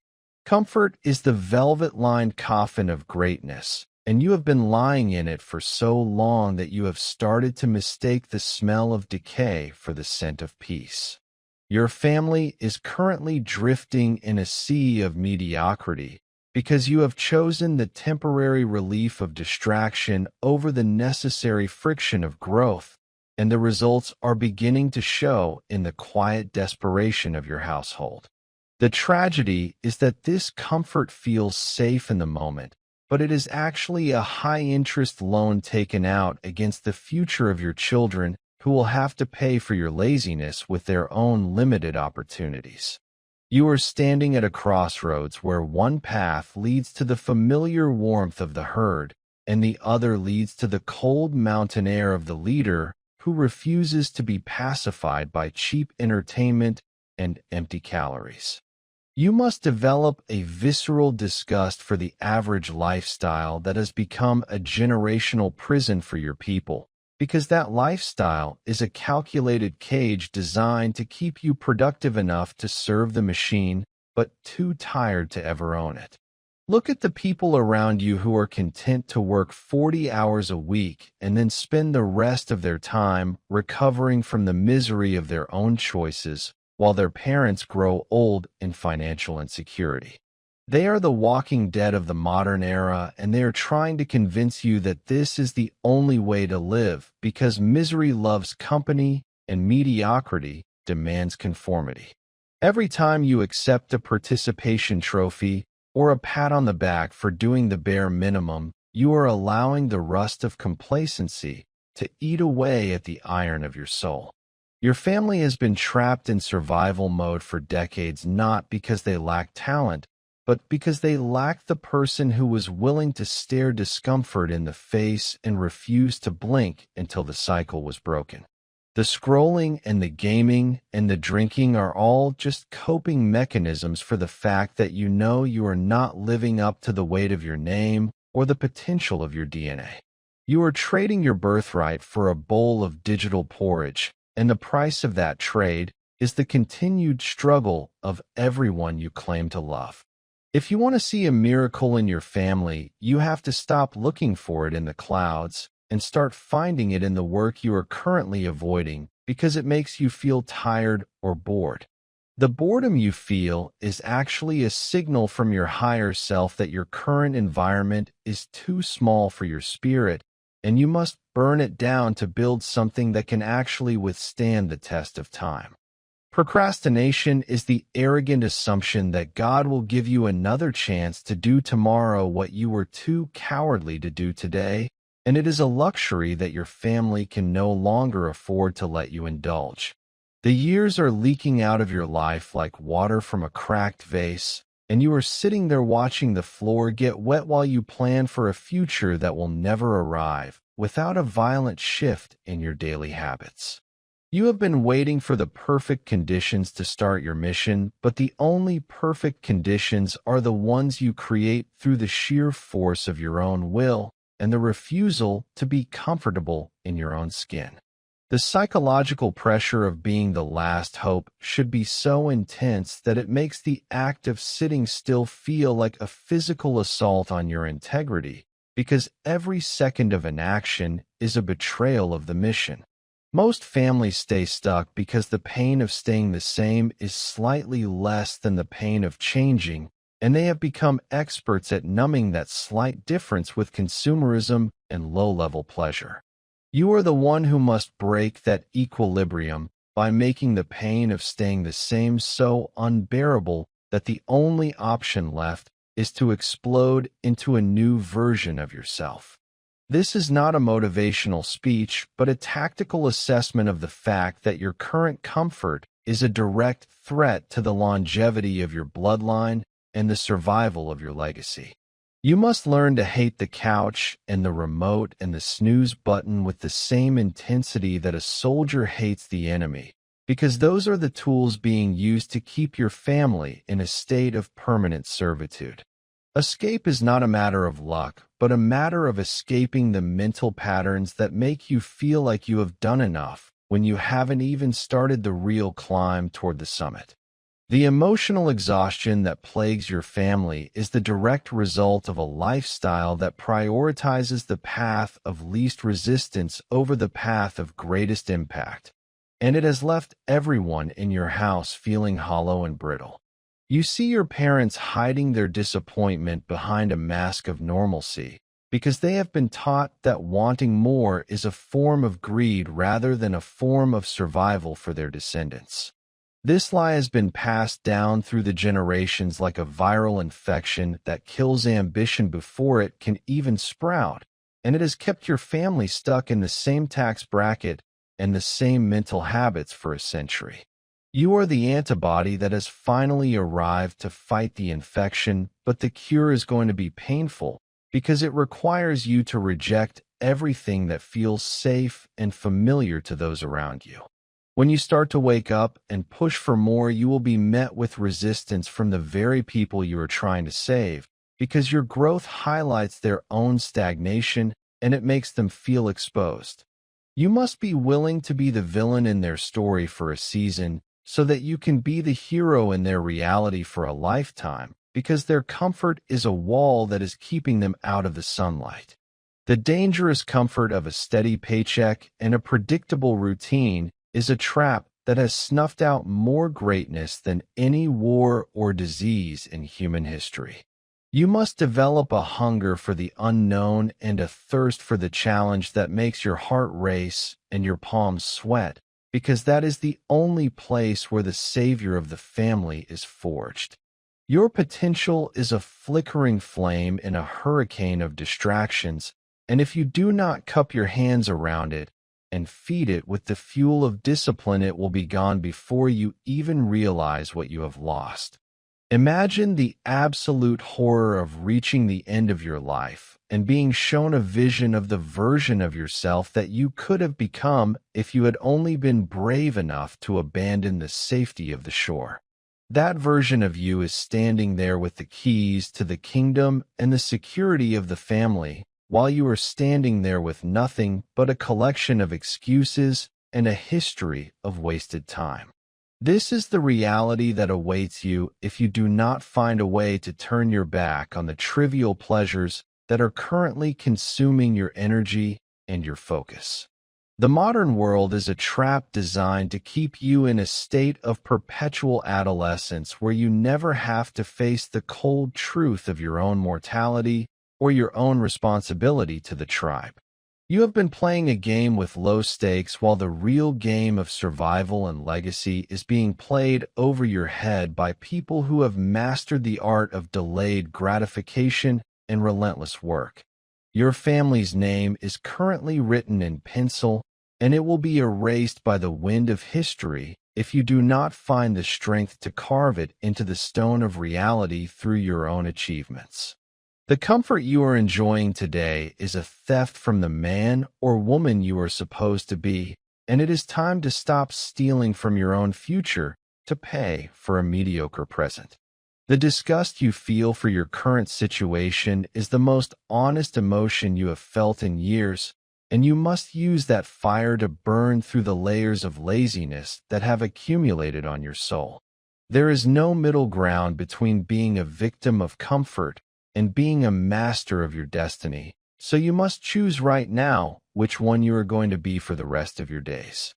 Speaker 1: Comfort is the velvet-lined coffin of greatness, and you have been lying in it for so long that you have started to mistake the smell of decay for the scent of peace. Your family is currently drifting in a sea of mediocrity because you have chosen the temporary relief of distraction over the necessary friction of growth, and the results are beginning to show in the quiet desperation of your household. The tragedy is that this comfort feels safe in the moment, but it is actually a high-interest loan taken out against the future of your children who will have to pay for your laziness with their own limited opportunities. You are standing at a crossroads where one path leads to the familiar warmth of the herd, and the other leads to the cold mountain air of the leader who refuses to be pacified by cheap entertainment and empty calories. You must develop a visceral disgust for the average lifestyle that has become a generational prison for your people, because that lifestyle is a calculated cage designed to keep you productive enough to serve the machine, but too tired to ever own it. Look at the people around you who are content to work 40 hours a week and then spend the rest of their time recovering from the misery of their own choices, while their parents grow old in financial insecurity. They are the walking dead of the modern era, and they are trying to convince you that this is the only way to live because misery loves company and mediocrity demands conformity. Every time you accept a participation trophy or a pat on the back for doing the bare minimum, you are allowing the rust of complacency to eat away at the iron of your soul. Your family has been trapped in survival mode for decades, not because they lack talent, but because they lacked the person who was willing to stare discomfort in the face and refuse to blink until the cycle was broken. The scrolling and the gaming and the drinking are all just coping mechanisms for the fact that you know you are not living up to the weight of your name or the potential of your DNA. You are trading your birthright for a bowl of digital porridge, and the price of that trade is the continued struggle of everyone you claim to love. If you want to see a miracle in your family, you have to stop looking for it in the clouds and start finding it in the work you are currently avoiding because it makes you feel tired or bored. The boredom you feel is actually a signal from your higher self that your current environment is too small for your spirit, and you must burn it down to build something that can actually withstand the test of time. Procrastination is the arrogant assumption that God will give you another chance to do tomorrow what you were too cowardly to do today, and it is a luxury that your family can no longer afford to let you indulge. The years are leaking out of your life like water from a cracked vase, and you are sitting there watching the floor get wet while you plan for a future that will never arrive without a violent shift in your daily habits. You have been waiting for the perfect conditions to start your mission, but the only perfect conditions are the ones you create through the sheer force of your own will and the refusal to be comfortable in your own skin. The psychological pressure of being the last hope should be so intense that it makes the act of sitting still feel like a physical assault on your integrity, because every second of inaction is a betrayal of the mission. Most families stay stuck because the pain of staying the same is slightly less than the pain of changing, and they have become experts at numbing that slight difference with consumerism and low-level pleasure. You are the one who must break that equilibrium by making the pain of staying the same so unbearable that the only option left is to explode into a new version of yourself. This is not a motivational speech, but a tactical assessment of the fact that your current comfort is a direct threat to the longevity of your bloodline and the survival of your legacy. You must learn to hate the couch and the remote and the snooze button with the same intensity that a soldier hates the enemy, because those are the tools being used to keep your family in a state of permanent servitude. Escape is not a matter of luck, but a matter of escaping the mental patterns that make you feel like you have done enough when you haven't even started the real climb toward the summit. The emotional exhaustion that plagues your family is the direct result of a lifestyle that prioritizes the path of least resistance over the path of greatest impact, and it has left everyone in your house feeling hollow and brittle. You see your parents hiding their disappointment behind a mask of normalcy because they have been taught that wanting more is a form of greed rather than a form of survival for their descendants. This lie has been passed down through the generations like a viral infection that kills ambition before it can even sprout, and it has kept your family stuck in the same tax bracket and the same mental habits for a century. You are the antibody that has finally arrived to fight the infection, but the cure is going to be painful because it requires you to reject everything that feels safe and familiar to those around you. When you start to wake up and push for more, you will be met with resistance from the very people you are trying to save, because your growth highlights their own stagnation and it makes them feel exposed. You must be willing to be the villain in their story for a season so that you can be the hero in their reality for a lifetime, because their comfort is a wall that is keeping them out of the sunlight. The dangerous comfort of a steady paycheck and a predictable routine is a trap that has snuffed out more greatness than any war or disease in human history. You must develop a hunger for the unknown and a thirst for the challenge that makes your heart race and your palms sweat, because that is the only place where the savior of the family is forged. Your potential is a flickering flame in a hurricane of distractions, and if you do not cup your hands around it and feed it with the fuel of discipline, it will be gone before you even realize what you have lost. Imagine the absolute horror of reaching the end of your life and being shown a vision of the version of yourself that you could have become if you had only been brave enough to abandon the safety of the shore. That version of you is standing there with the keys to the kingdom and the security of the family, while you are standing there with nothing but a collection of excuses and a history of wasted time. This is the reality that awaits you if you do not find a way to turn your back on the trivial pleasures that are currently consuming your energy and your focus. The modern world is a trap designed to keep you in a state of perpetual adolescence where you never have to face the cold truth of your own mortality or your own responsibility to the tribe. You have been playing a game with low stakes while the real game of survival and legacy is being played over your head by people who have mastered the art of delayed gratification and relentless work. Your family's name is currently written in pencil, and it will be erased by the wind of history if you do not find the strength to carve it into the stone of reality through your own achievements. The comfort you are enjoying today is a theft from the man or woman you are supposed to be, and it is time to stop stealing from your own future to pay for a mediocre present. The disgust you feel for your current situation is the most honest emotion you have felt in years, and you must use that fire to burn through the layers of laziness that have accumulated on your soul. There is no middle ground between being a victim of comfort and being a master of your destiny, so you must choose right now which one you are going to be for the rest of your days.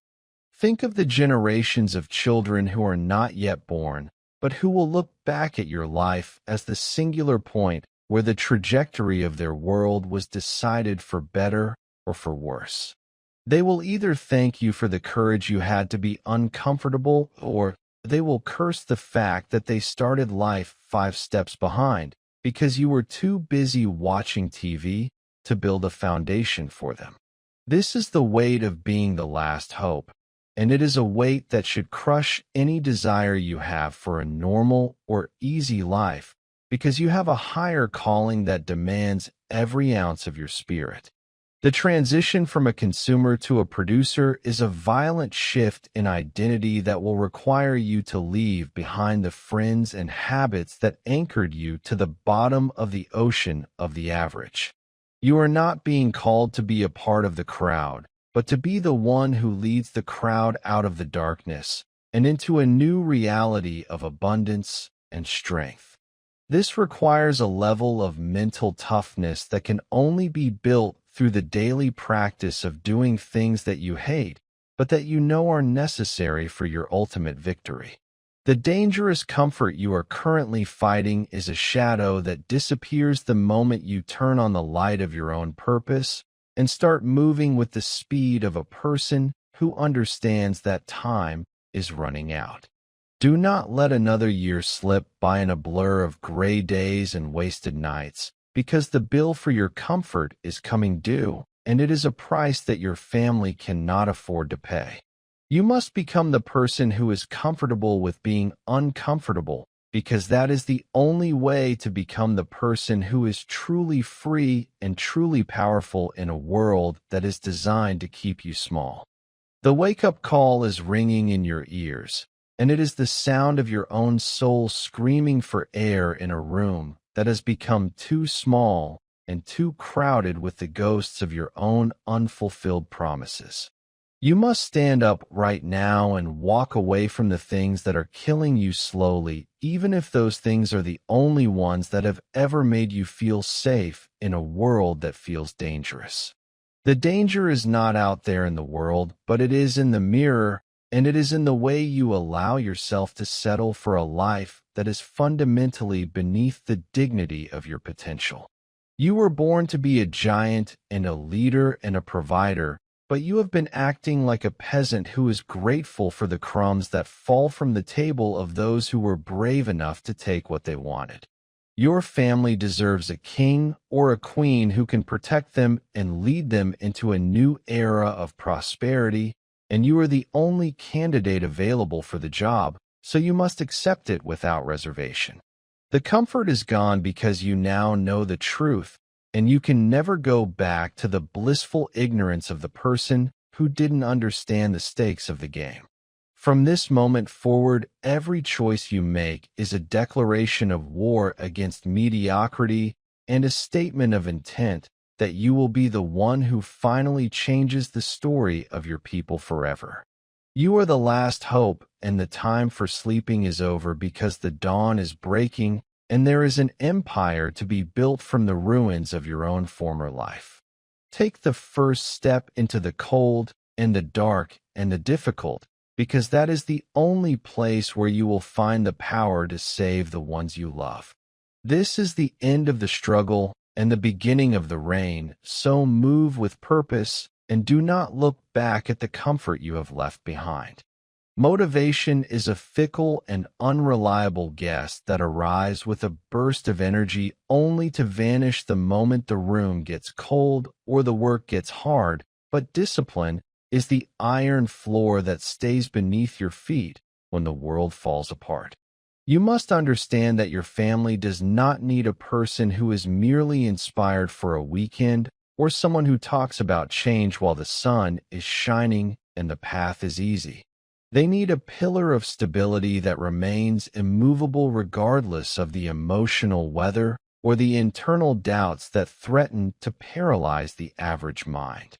Speaker 1: Think of the generations of children who are not yet born, but who will look back at your life as the singular point where the trajectory of their world was decided for better or for worse. They will either thank you for the courage you had to be uncomfortable, or they will curse the fact that they started life 5 steps behind because you were too busy watching TV to build a foundation for them. This is the weight of being the last hope, and it is a weight that should crush any desire you have for a normal or easy life, because you have a higher calling that demands every ounce of your spirit. The transition from a consumer to a producer is a violent shift in identity that will require you to leave behind the friends and habits that anchored you to the bottom of the ocean of the average. You are not being called to be a part of the crowd, but to be the one who leads the crowd out of the darkness and into a new reality of abundance and strength. This requires a level of mental toughness that can only be built through the daily practice of doing things that you hate, but that you know are necessary for your ultimate victory. The dangerous comfort you are currently fighting is a shadow that disappears the moment you turn on the light of your own purpose and start moving with the speed of a person who understands that time is running out. Do not let another year slip by in a blur of gray days and wasted nights, because the bill for your comfort is coming due, and it is a price that your family cannot afford to pay. You must become the person who is comfortable with being uncomfortable, because that is the only way to become the person who is truly free and truly powerful in a world that is designed to keep you small. The wake-up call is ringing in your ears, and it is the sound of your own soul screaming for air in a room that has become too small and too crowded with the ghosts of your own unfulfilled promises. You must stand up right now and walk away from the things that are killing you slowly, even if those things are the only ones that have ever made you feel safe in a world that feels dangerous. The danger is not out there in the world, but it is in the mirror, and it is in the way you allow yourself to settle for a life that is fundamentally beneath the dignity of your potential. You were born to be a giant and a leader and a provider, but you have been acting like a peasant who is grateful for the crumbs that fall from the table of those who were brave enough to take what they wanted. Your family deserves a king or a queen who can protect them and lead them into a new era of prosperity, and you are the only candidate available for the job, so you must accept it without reservation. The comfort is gone because you now know the truth, and you can never go back to the blissful ignorance of the person who didn't understand the stakes of the game. From this moment forward, every choice you make is a declaration of war against mediocrity and a statement of intent that you will be the one who finally changes the story of your people forever. You are the last hope, and the time for sleeping is over because the dawn is breaking, and there is an empire to be built from the ruins of your own former life. Take the first step into the cold and the dark and the difficult, because that is the only place where you will find the power to save the ones you love. This is the end of the struggle and the beginning of the reign, so move with purpose and do not look back at the comfort you have left behind. Motivation is a fickle and unreliable guest that arrives with a burst of energy only to vanish the moment the room gets cold or the work gets hard, but discipline is the iron floor that stays beneath your feet when the world falls apart. You must understand that your family does not need a person who is merely inspired for a weekend or someone who talks about change while the sun is shining and the path is easy. They need a pillar of stability that remains immovable regardless of the emotional weather or the internal doubts that threaten to paralyze the average mind.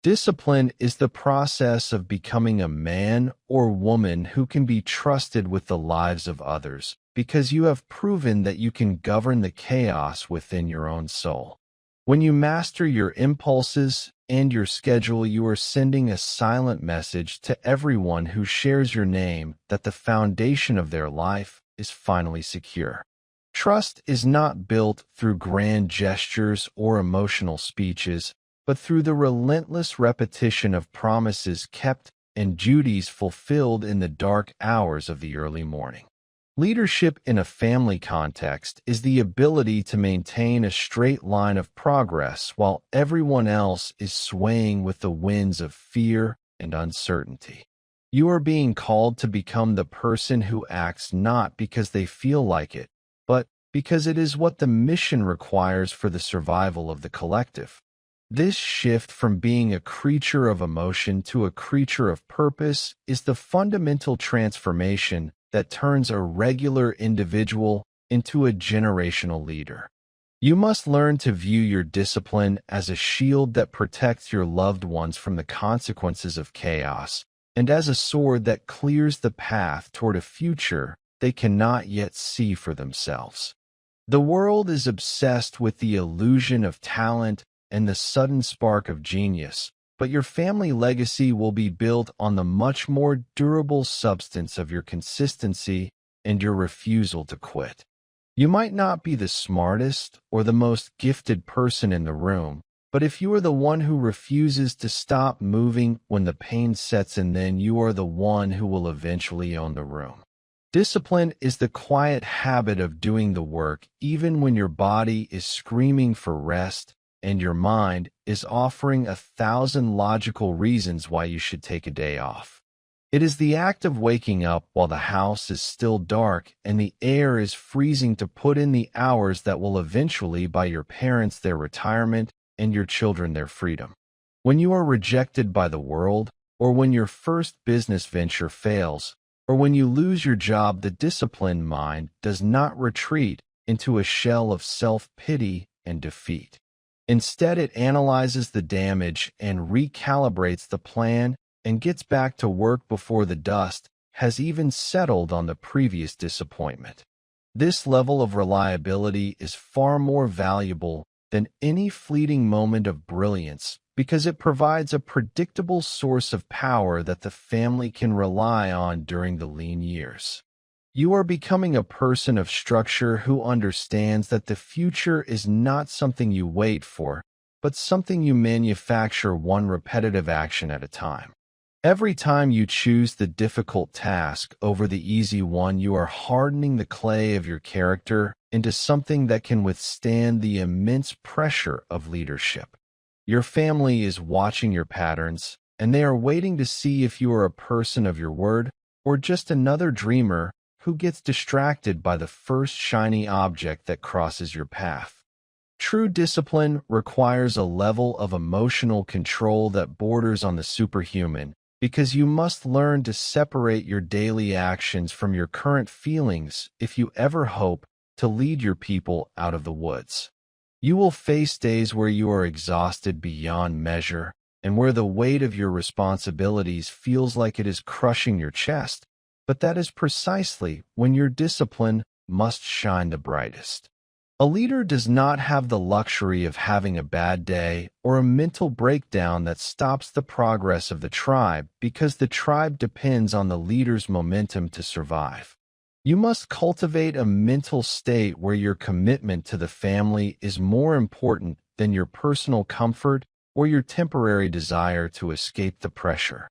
Speaker 1: Discipline is the process of becoming a man or woman who can be trusted with the lives of others, because you have proven that you can govern the chaos within your own soul. When you master your impulses and your schedule, you are sending a silent message to everyone who shares your name that the foundation of their life is finally secure. Trust is not built through grand gestures or emotional speeches, but through the relentless repetition of promises kept and duties fulfilled in the dark hours of the early morning. Leadership in a family context is the ability to maintain a straight line of progress while everyone else is swaying with the winds of fear and uncertainty. You are being called to become the person who acts not because they feel like it, but because it is what the mission requires for the survival of the collective. This shift from being a creature of emotion to a creature of purpose is the fundamental transformation that turns a regular individual into a generational leader. You must learn to view your discipline as a shield that protects your loved ones from the consequences of chaos, and as a sword that clears the path toward a future they cannot yet see for themselves. The world is obsessed with the illusion of talent and the sudden spark of genius, but your family legacy will be built on the much more durable substance of your consistency and your refusal to quit. You might not be the smartest or the most gifted person in the room, but if you are the one who refuses to stop moving when the pain sets in, then you are the one who will eventually own the room. Discipline is the quiet habit of doing the work even when your body is screaming for rest and your mind is offering 1,000 logical reasons why you should take a day off. It is the act of waking up while the house is still dark and the air is freezing to put in the hours that will eventually buy your parents their retirement and your children their freedom. When you are rejected by the world, or when your first business venture fails, or when you lose your job, the disciplined mind does not retreat into a shell of self-pity and defeat. Instead, it analyzes the damage and recalibrates the plan and gets back to work before the dust has even settled on the previous disappointment. This level of reliability is far more valuable than any fleeting moment of brilliance because it provides a predictable source of power that the family can rely on during the lean years. You are becoming a person of structure who understands that the future is not something you wait for, but something you manufacture one repetitive action at a time. Every time you choose the difficult task over the easy one, you are hardening the clay of your character into something that can withstand the immense pressure of leadership. Your family is watching your patterns, and they are waiting to see if you are a person of your word or just another dreamer who gets distracted by the first shiny object that crosses your path. True discipline requires a level of emotional control that borders on the superhuman, because you must learn to separate your daily actions from your current feelings if you ever hope to lead your people out of the woods. You will face days where you are exhausted beyond measure and where the weight of your responsibilities feels like it is crushing your chest, but that is precisely when your discipline must shine the brightest. A leader does not have the luxury of having a bad day or a mental breakdown that stops the progress of the tribe because the tribe depends on the leader's momentum to survive. You must cultivate a mental state where your commitment to the family is more important than your personal comfort or your temporary desire to escape the pressure.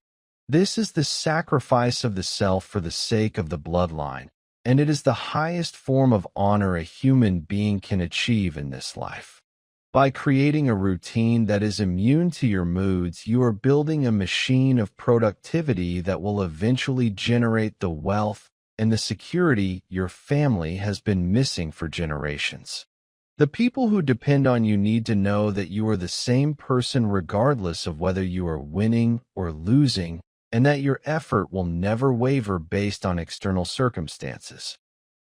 Speaker 1: This is the sacrifice of the self for the sake of the bloodline, and it is the highest form of honor a human being can achieve in this life. By creating a routine that is immune to your moods, you are building a machine of productivity that will eventually generate the wealth and the security your family has been missing for generations. The people who depend on you need to know that you are the same person regardless of whether you are winning or losing, and that your effort will never waver based on external circumstances.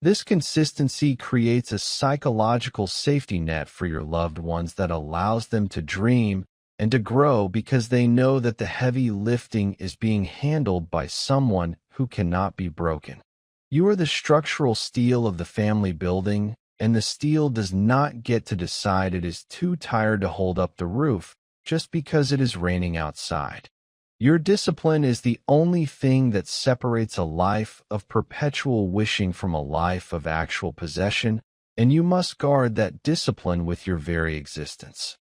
Speaker 1: This consistency creates a psychological safety net for your loved ones that allows them to dream and to grow because they know that the heavy lifting is being handled by someone who cannot be broken. You are the structural steel of the family building, and the steel does not get to decide it is too tired to hold up the roof just because it is raining outside. Your discipline is the only thing that separates a life of perpetual wishing from a life of actual possession, and you must guard that discipline with your very existence.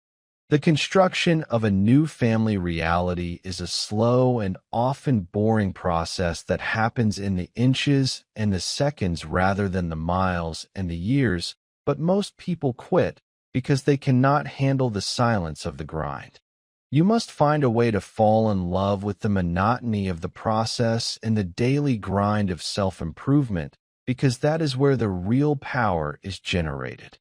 Speaker 1: The construction of a new family reality is a slow and often boring process that happens in the inches and the seconds rather than the miles and the years, but most people quit because they cannot handle the silence of the grind. You must find a way to fall in love with the monotony of the process and the daily grind of self-improvement, because that is where the real power is generated.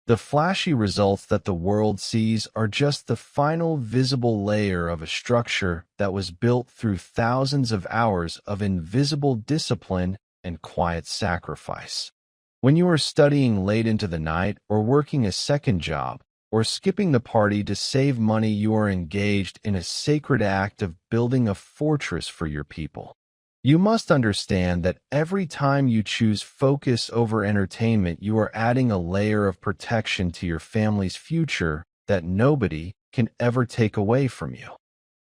Speaker 1: The flashy results that the world sees are just the final visible layer of a structure that was built through thousands of hours of invisible discipline and quiet sacrifice. When you are studying late into the night or working a second job, or skipping the party to save money, you are engaged in a sacred act of building a fortress for your people. You must understand that every time you choose focus over entertainment, you are adding a layer of protection to your family's future that nobody can ever take away from you.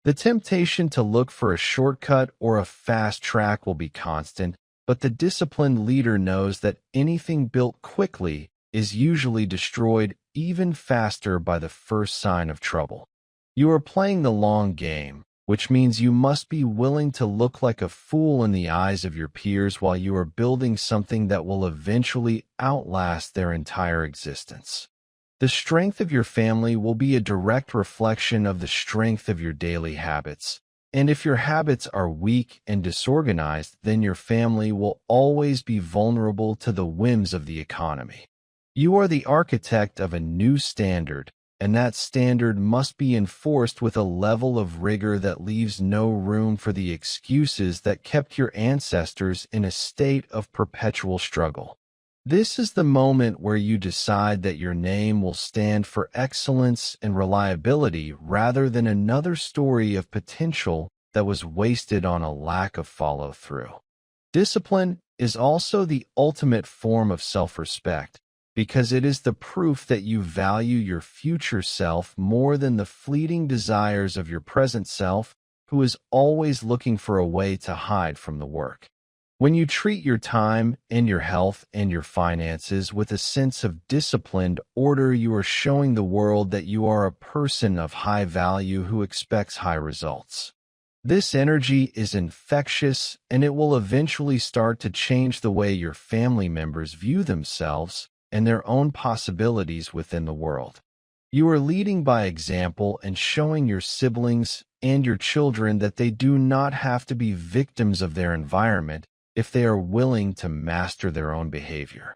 Speaker 1: The temptation to look for a shortcut or a fast track will be constant, but the disciplined leader knows that anything built quickly is usually destroyed even faster by the first sign of trouble. You are playing the long game, which means you must be willing to look like a fool in the eyes of your peers while you are building something that will eventually outlast their entire existence. The strength of your family will be a direct reflection of the strength of your daily habits. And if your habits are weak and disorganized, then your family will always be vulnerable to the whims of the economy. You are the architect of a new standard, and that standard must be enforced with a level of rigor that leaves no room for the excuses that kept your ancestors in a state of perpetual struggle. This is the moment where you decide that your name will stand for excellence and reliability rather than another story of potential that was wasted on a lack of follow-through. Discipline is also the ultimate form of self-respect, because it is the proof that you value your future self more than the fleeting desires of your present self, who is always looking for a way to hide from the work. When you treat your time and your health and your finances with a sense of disciplined order, you are showing the world that you are a person of high value who expects high results. This energy is infectious, and it will eventually start to change the way your family members view themselves and their own possibilities within the world. You are leading by example and showing your siblings and your children that they do not have to be victims of their environment if they are willing to master their own behavior.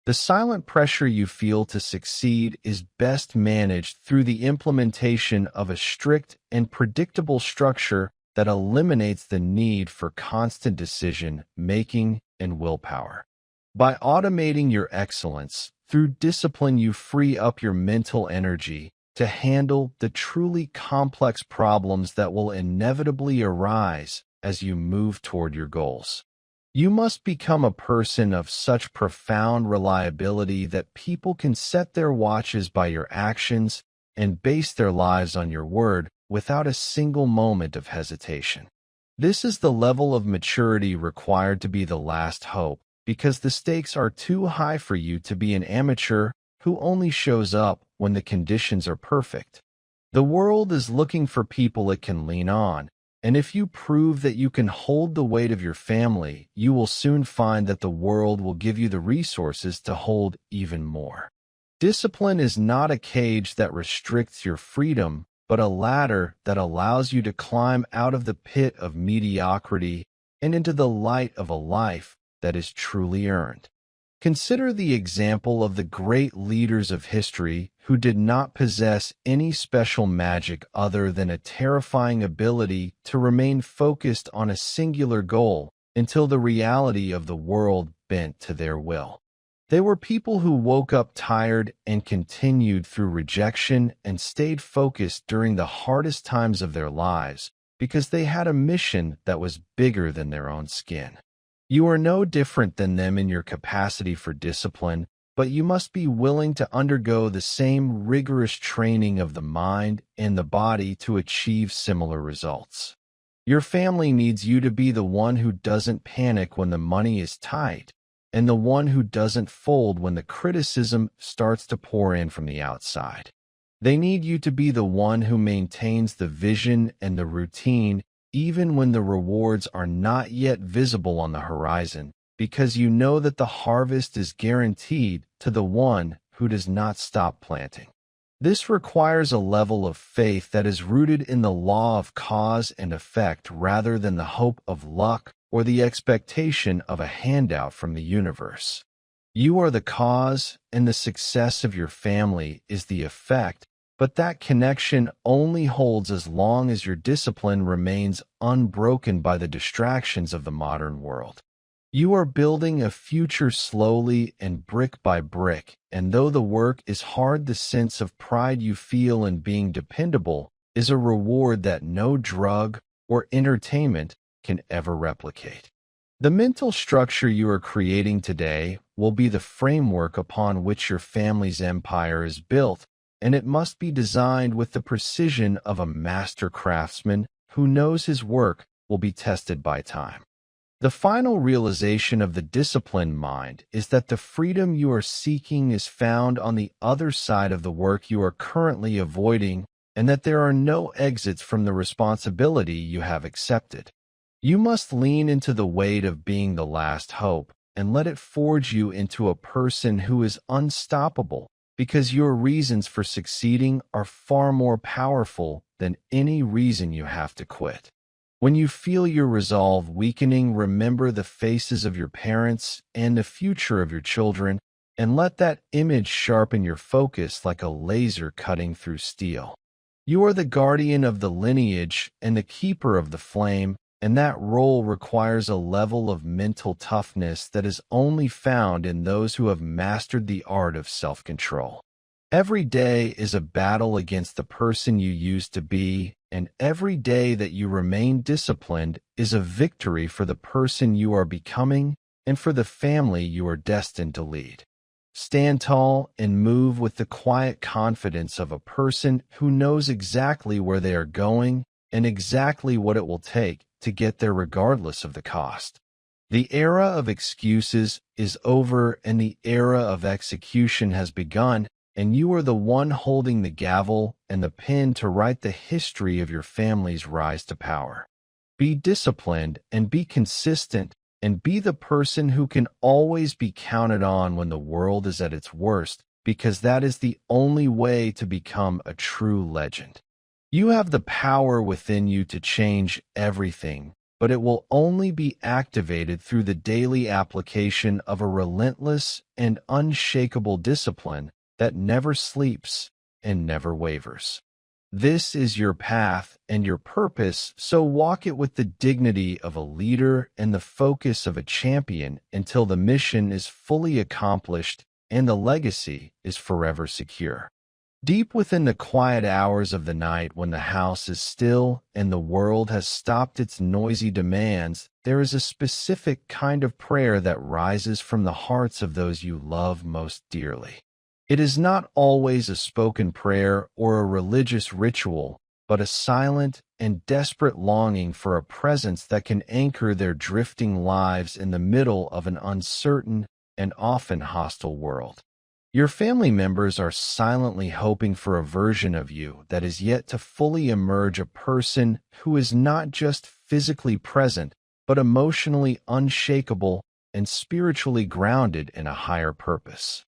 Speaker 1: The silent pressure you feel to succeed is best managed through the implementation of a strict and predictable structure that eliminates the need for constant decision-making and willpower. By automating your excellence, through discipline you free up your mental energy to handle the truly complex problems that will inevitably arise as you move toward your goals. You must become a person of such profound reliability that people can set their watches by your actions and base their lives on your word without a single moment of hesitation. This is the level of maturity required to be the last hope, because the stakes are too high for you to be an amateur who only shows up when the conditions are perfect. The world is looking for people it can lean on, and if you prove that you can hold the weight of your family, you will soon find that the world will give you the resources to hold even more. Discipline is not a cage that restricts your freedom, but a ladder that allows you to climb out of the pit of mediocrity and into the light of a life that is truly earned. Consider the example of the great leaders of history who did not possess any special magic other than a terrifying ability to remain focused on a singular goal until the reality of the world bent to their will. They were people who woke up tired and continued through rejection and stayed focused during the hardest times of their lives because they had a mission that was bigger than their own skin. You are no different than them in your capacity for discipline, but you must be willing to undergo the same rigorous training of the mind and the body to achieve similar results. Your family needs you to be the one who doesn't panic when the money is tight, and the one who doesn't fold when the criticism starts to pour in from the outside. They need you to be the one who maintains the vision and the routine even when the rewards are not yet visible on the horizon, because you know that the harvest is guaranteed to the one who does not stop planting. This requires a level of faith that is rooted in the law of cause and effect rather than the hope of luck or the expectation of a handout from the universe. You are the cause, and the success of your family is the effect, but that connection only holds as long as your discipline remains unbroken by the distractions of the modern world. You are building a future slowly and brick by brick, and though the work is hard, the sense of pride you feel in being dependable is a reward that no drug or entertainment can ever replicate. The mental structure you are creating today will be the framework upon which your family's empire is built, and it must be designed with the precision of a master craftsman who knows his work will be tested by time. The final realization of the disciplined mind is that the freedom you are seeking is found on the other side of the work you are currently avoiding, and that there are no exits from the responsibility you have accepted. You must lean into the weight of being the last hope and let it forge you into a person who is unstoppable, because your reasons for succeeding are far more powerful than any reason you have to quit. When you feel your resolve weakening, remember the faces of your parents and the future of your children, and let that image sharpen your focus like a laser cutting through steel. You are the guardian of the lineage and the keeper of the flame, and that role requires a level of mental toughness that is only found in those who have mastered the art of self-control. Every day is a battle against the person you used to be, and every day that you remain disciplined is a victory for the person you are becoming and for the family you are destined to lead. Stand tall and move with the quiet confidence of a person who knows exactly where they are going and exactly what it will take to get there regardless of the cost. The era of excuses is over and the era of execution has begun, and you are the one holding the gavel and the pen to write the history of your family's rise to power. Be disciplined and be consistent, and be the person who can always be counted on when the world is at its worst, because that is the only way to become a true legend. You have the power within you to change everything, but it will only be activated through the daily application of a relentless and unshakable discipline that never sleeps and never wavers. This is your path and your purpose, so walk it with the dignity of a leader and the focus of a champion until the mission is fully accomplished and the legacy is forever secure. Deep within the quiet hours of the night, when the house is still and the world has stopped its noisy demands, there is a specific kind of prayer that rises from the hearts of those you love most dearly. It is not always a spoken prayer or a religious ritual, but a silent and desperate longing for a presence that can anchor their drifting lives in the middle of an uncertain and often hostile world. Your family members are silently hoping for a version of you that is yet to fully emerge, a person who is not just physically present, but emotionally unshakable and spiritually grounded in a higher purpose.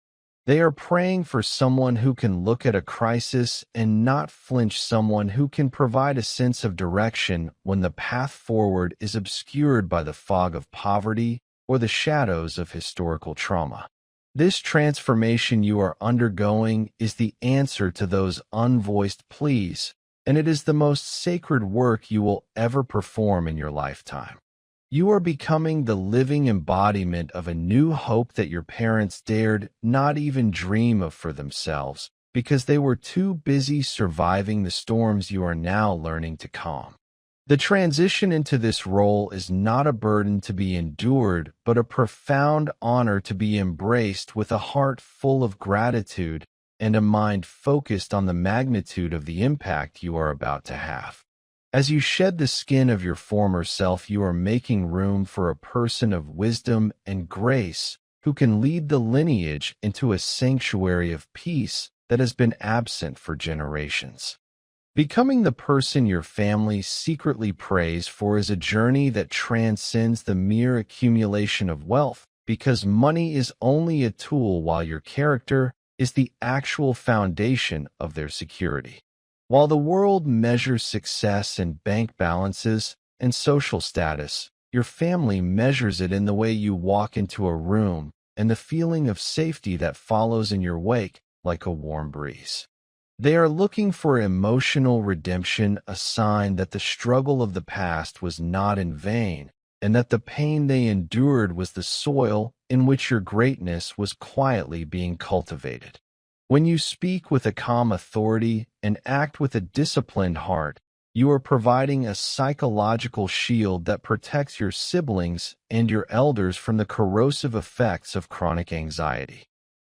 Speaker 1: They are praying for someone who can look at a crisis and not flinch, someone who can provide a sense of direction when the path forward is obscured by the fog of poverty or the shadows of historical trauma. This transformation you are undergoing is the answer to those unvoiced pleas, and it is the most sacred work you will ever perform in your lifetime. You are becoming the living embodiment of a new hope that your parents dared not even dream of for themselves, because they were too busy surviving the storms you are now learning to calm. The transition into this role is not a burden to be endured, but a profound honor to be embraced with a heart full of gratitude and a mind focused on the magnitude of the impact you are about to have. As you shed the skin of your former self, you are making room for a person of wisdom and grace who can lead the lineage into a sanctuary of peace that has been absent for generations. Becoming the person your family secretly prays for is a journey that transcends the mere accumulation of wealth, because money is only a tool while your character is the actual foundation of their security. While the world measures success in bank balances and social status, your family measures it in the way you walk into a room and the feeling of safety that follows in your wake like a warm breeze. They are looking for emotional redemption, a sign that the struggle of the past was not in vain, and that the pain they endured was the soil in which your greatness was quietly being cultivated. When you speak with a calm authority and act with a disciplined heart, you are providing a psychological shield that protects your siblings and your elders from the corrosive effects of chronic anxiety.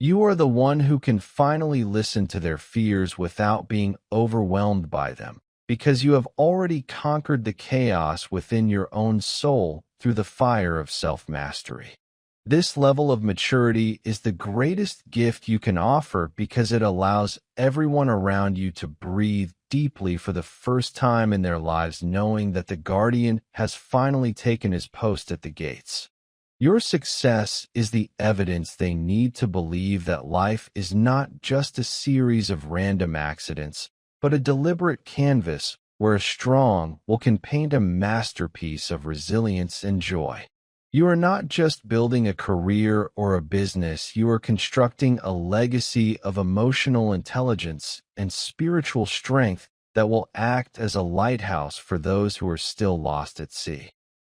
Speaker 1: You are the one who can finally listen to their fears without being overwhelmed by them, because you have already conquered the chaos within your own soul through the fire of self-mastery. This level of maturity is the greatest gift you can offer because it allows everyone around you to breathe deeply for the first time in their lives, knowing that the guardian has finally taken his post at the gates. Your success is the evidence they need to believe that life is not just a series of random accidents, but a deliberate canvas where a strong will can paint a masterpiece of resilience and joy. You are not just building a career or a business, you are constructing a legacy of emotional intelligence and spiritual strength that will act as a lighthouse for those who are still lost at sea.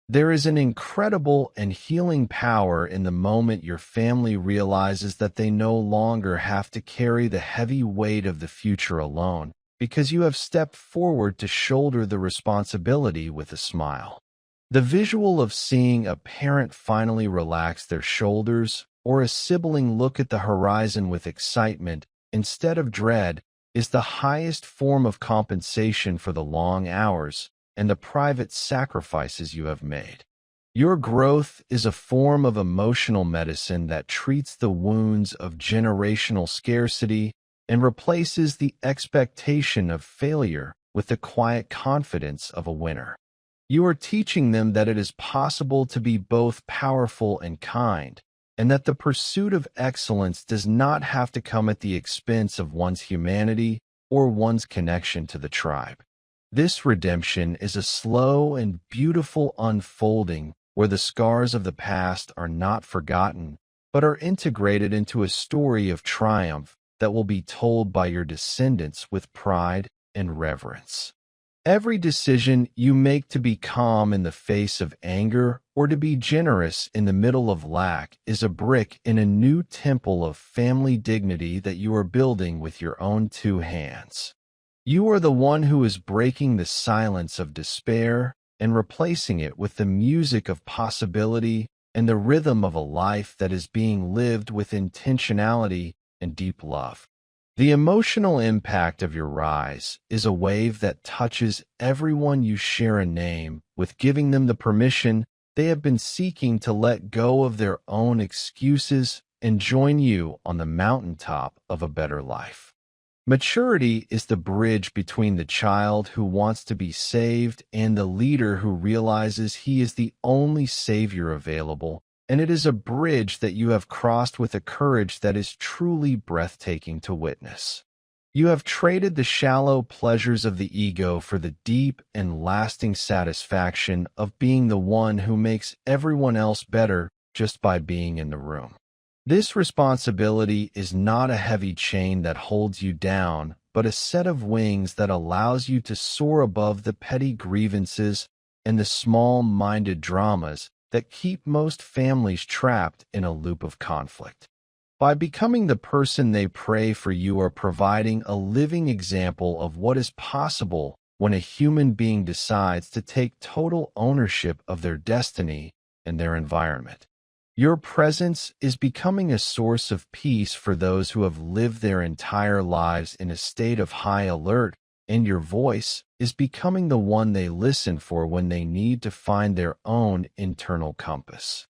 Speaker 1: There is an incredible and healing power in the moment your family realizes that they no longer have to carry the heavy weight of the future alone, because you have stepped forward to shoulder the responsibility with a smile. The visual of seeing a parent finally relax their shoulders or a sibling look at the horizon with excitement instead of dread is the highest form of compensation for the long hours and the private sacrifices you have made. Your growth is a form of emotional medicine that treats the wounds of generational scarcity and replaces the expectation of failure with the quiet confidence of a winner. You are teaching them that it is possible to be both powerful and kind, and that the pursuit of excellence does not have to come at the expense of one's humanity or one's connection to the tribe. This redemption is a slow and beautiful unfolding where the scars of the past are not forgotten, but are integrated into a story of triumph that will be told by your descendants with pride and reverence. Every decision you make to be calm in the face of anger or to be generous in the middle of lack is a brick in a new temple of family dignity that you are building with your own two hands. You are the one who is breaking the silence of despair and replacing it with the music of possibility and the rhythm of a life that is being lived with intentionality and deep love. The emotional impact of your rise is a wave that touches everyone you share a name with, giving them the permission they have been seeking to let go of their own excuses and join you on the mountaintop of a better life. Maturity is the bridge between the child who wants to be saved and the leader who realizes he is the only savior available, and it is a bridge that you have crossed with a courage that is truly breathtaking to witness. You have traded the shallow pleasures of the ego for the deep and lasting satisfaction of being the one who makes everyone else better just by being in the room. This responsibility is not a heavy chain that holds you down, but a set of wings that allows you to soar above the petty grievances and the small-minded dramas that keep most families trapped in a loop of conflict. By becoming the person they pray for, you are providing a living example of what is possible when a human being decides to take total ownership of their destiny and their environment. Your presence is becoming a source of peace for those who have lived their entire lives in a state of high alert, and your voice is becoming the one they listen for when they need to find their own internal compass.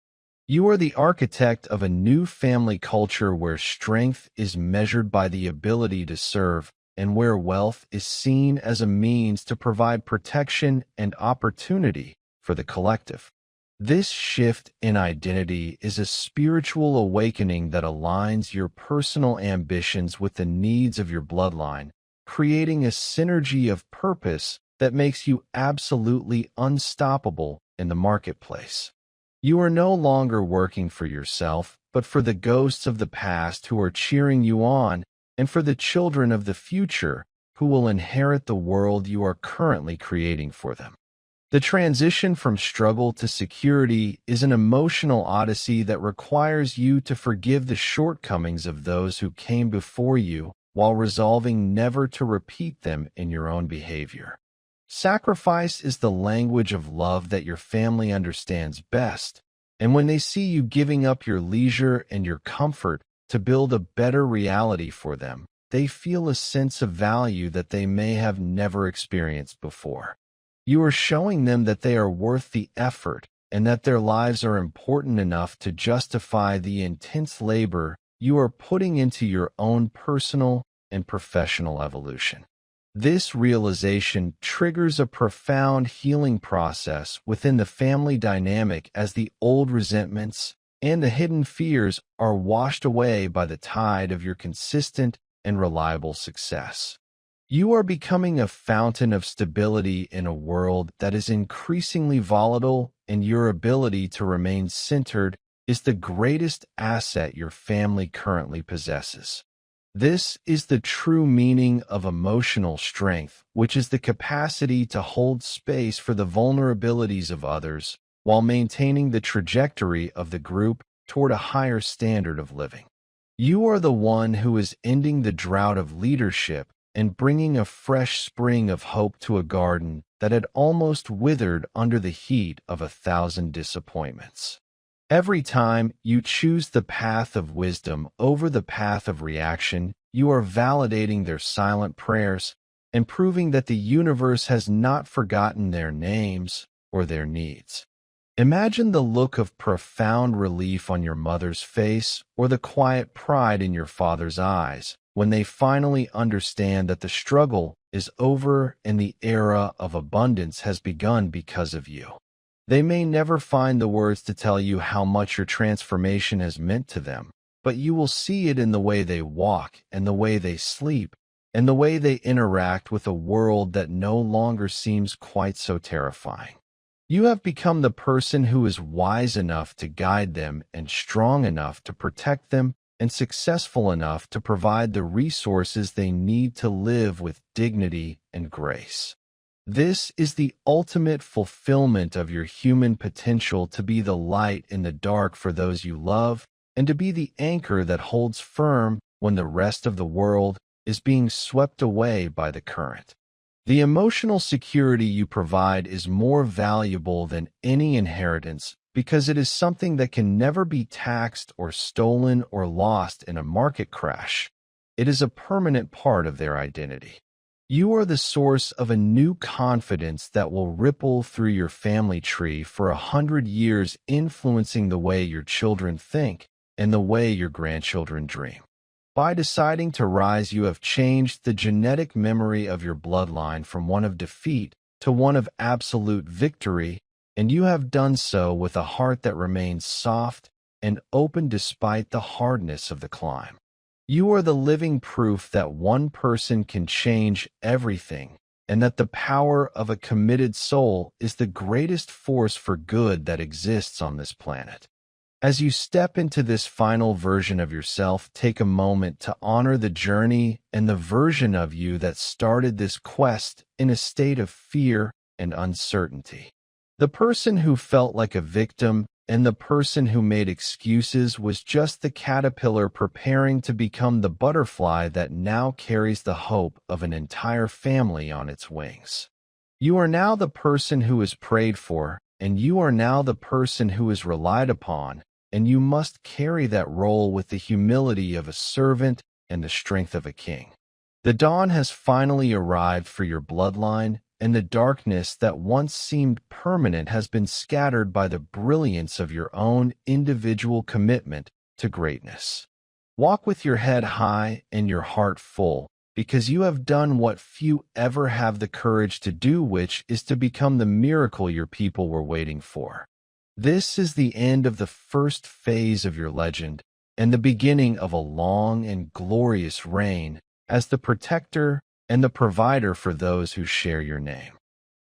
Speaker 1: You are the architect of a new family culture where strength is measured by the ability to serve and where wealth is seen as a means to provide protection and opportunity for the collective. This shift in identity is a spiritual awakening that aligns your personal ambitions with the needs of your bloodline, creating a synergy of purpose that makes you absolutely unstoppable in the marketplace. You are no longer working for yourself, but for the ghosts of the past who are cheering you on, and for the children of the future who will inherit the world you are currently creating for them. The transition from struggle to security is an emotional odyssey that requires you to forgive the shortcomings of those who came before you while resolving never to repeat them in your own behavior. Sacrifice is the language of love that your family understands best, and when they see you giving up your leisure and your comfort to build a better reality for them, they feel a sense of value that they may have never experienced before. You are showing them that they are worth the effort and that their lives are important enough to justify the intense labor you are putting into your own personal and professional evolution. This realization triggers a profound healing process within the family dynamic as the old resentments and the hidden fears are washed away by the tide of your consistent and reliable success. You are becoming a fountain of stability in a world that is increasingly volatile, and your ability to remain centered is the greatest asset your family currently possesses. This is the true meaning of emotional strength, which is the capacity to hold space for the vulnerabilities of others while maintaining the trajectory of the group toward a higher standard of living. You are the one who is ending the drought of leadership and bringing a fresh spring of hope to a garden that had almost withered under the heat of 1,000 disappointments. Every time you choose the path of wisdom over the path of reaction, you are validating their silent prayers and proving that the universe has not forgotten their names or their needs. Imagine the look of profound relief on your mother's face or the quiet pride in your father's eyes when they finally understand that the struggle is over and the era of abundance has begun because of you. They may never find the words to tell you how much your transformation has meant to them, but you will see it in the way they walk and the way they sleep and the way they interact with a world that no longer seems quite so terrifying. You have become the person who is wise enough to guide them and strong enough to protect them and successful enough to provide the resources they need to live with dignity and grace. This is the ultimate fulfillment of your human potential to be the light in the dark for those you love and to be the anchor that holds firm when the rest of the world is being swept away by the current. The emotional security you provide is more valuable than any inheritance because it is something that can never be taxed or stolen or lost in a market crash. It is a permanent part of their identity. You are the source of a new confidence that will ripple through your family tree for 100 years, influencing the way your children think and the way your grandchildren dream. By deciding to rise, you have changed the genetic memory of your bloodline from one of defeat to one of absolute victory, and you have done so with a heart that remains soft and open despite the hardness of the climb. You are the living proof that one person can change everything, and that the power of a committed soul is the greatest force for good that exists on this planet. As you step into this final version of yourself, take a moment to honor the journey and the version of you that started this quest in a state of fear and uncertainty. The person who felt like a victim and the person who made excuses was just the caterpillar preparing to become the butterfly that now carries the hope of an entire family on its wings. You are now the person who is prayed for, and you are now the person who is relied upon, and you must carry that role with the humility of a servant and the strength of a king. The dawn has finally arrived for your bloodline, and the darkness that once seemed permanent has been scattered by the brilliance of your own individual commitment to greatness. Walk with your head high and your heart full, because you have done what few ever have the courage to do, which is to become the miracle your people were waiting for. This is the end of the first phase of your legend, and the beginning of a long and glorious reign as the protector and the provider for those who share your name.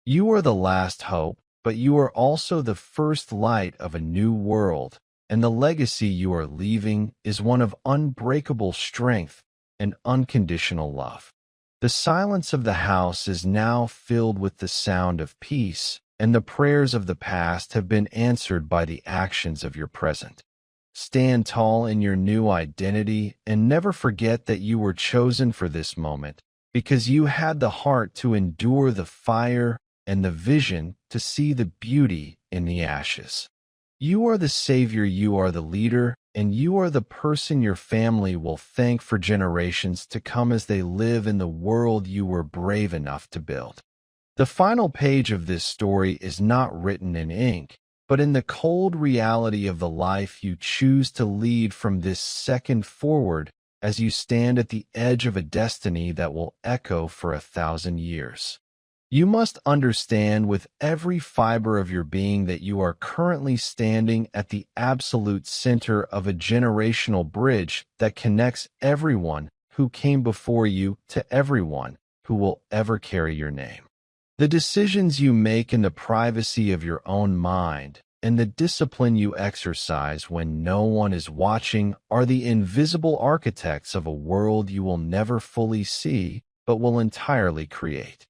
Speaker 1: You are the last hope, but you are also the first light of a new world, and the legacy you are leaving is one of unbreakable strength and unconditional love. The silence of the house is now filled with the sound of peace, and the prayers of the past have been answered by the actions of your present. Stand tall in your new identity and never forget that you were chosen for this moment, because you had the heart to endure the fire and the vision to see the beauty in the ashes. You are the savior, you are the leader, and you are the person your family will thank for generations to come as they live in the world you were brave enough to build. The final page of this story is not written in ink, but in the cold reality of the life you choose to lead from this second forward as you stand at the edge of a destiny that will echo for 1,000 years. You must understand with every fiber of your being that you are currently standing at the absolute center of a generational bridge that connects everyone who came before you to everyone who will ever carry your name. The decisions you make in the privacy of your own mind and the discipline you exercise when no one is watching are the invisible architects of a world you will never fully see but will entirely create.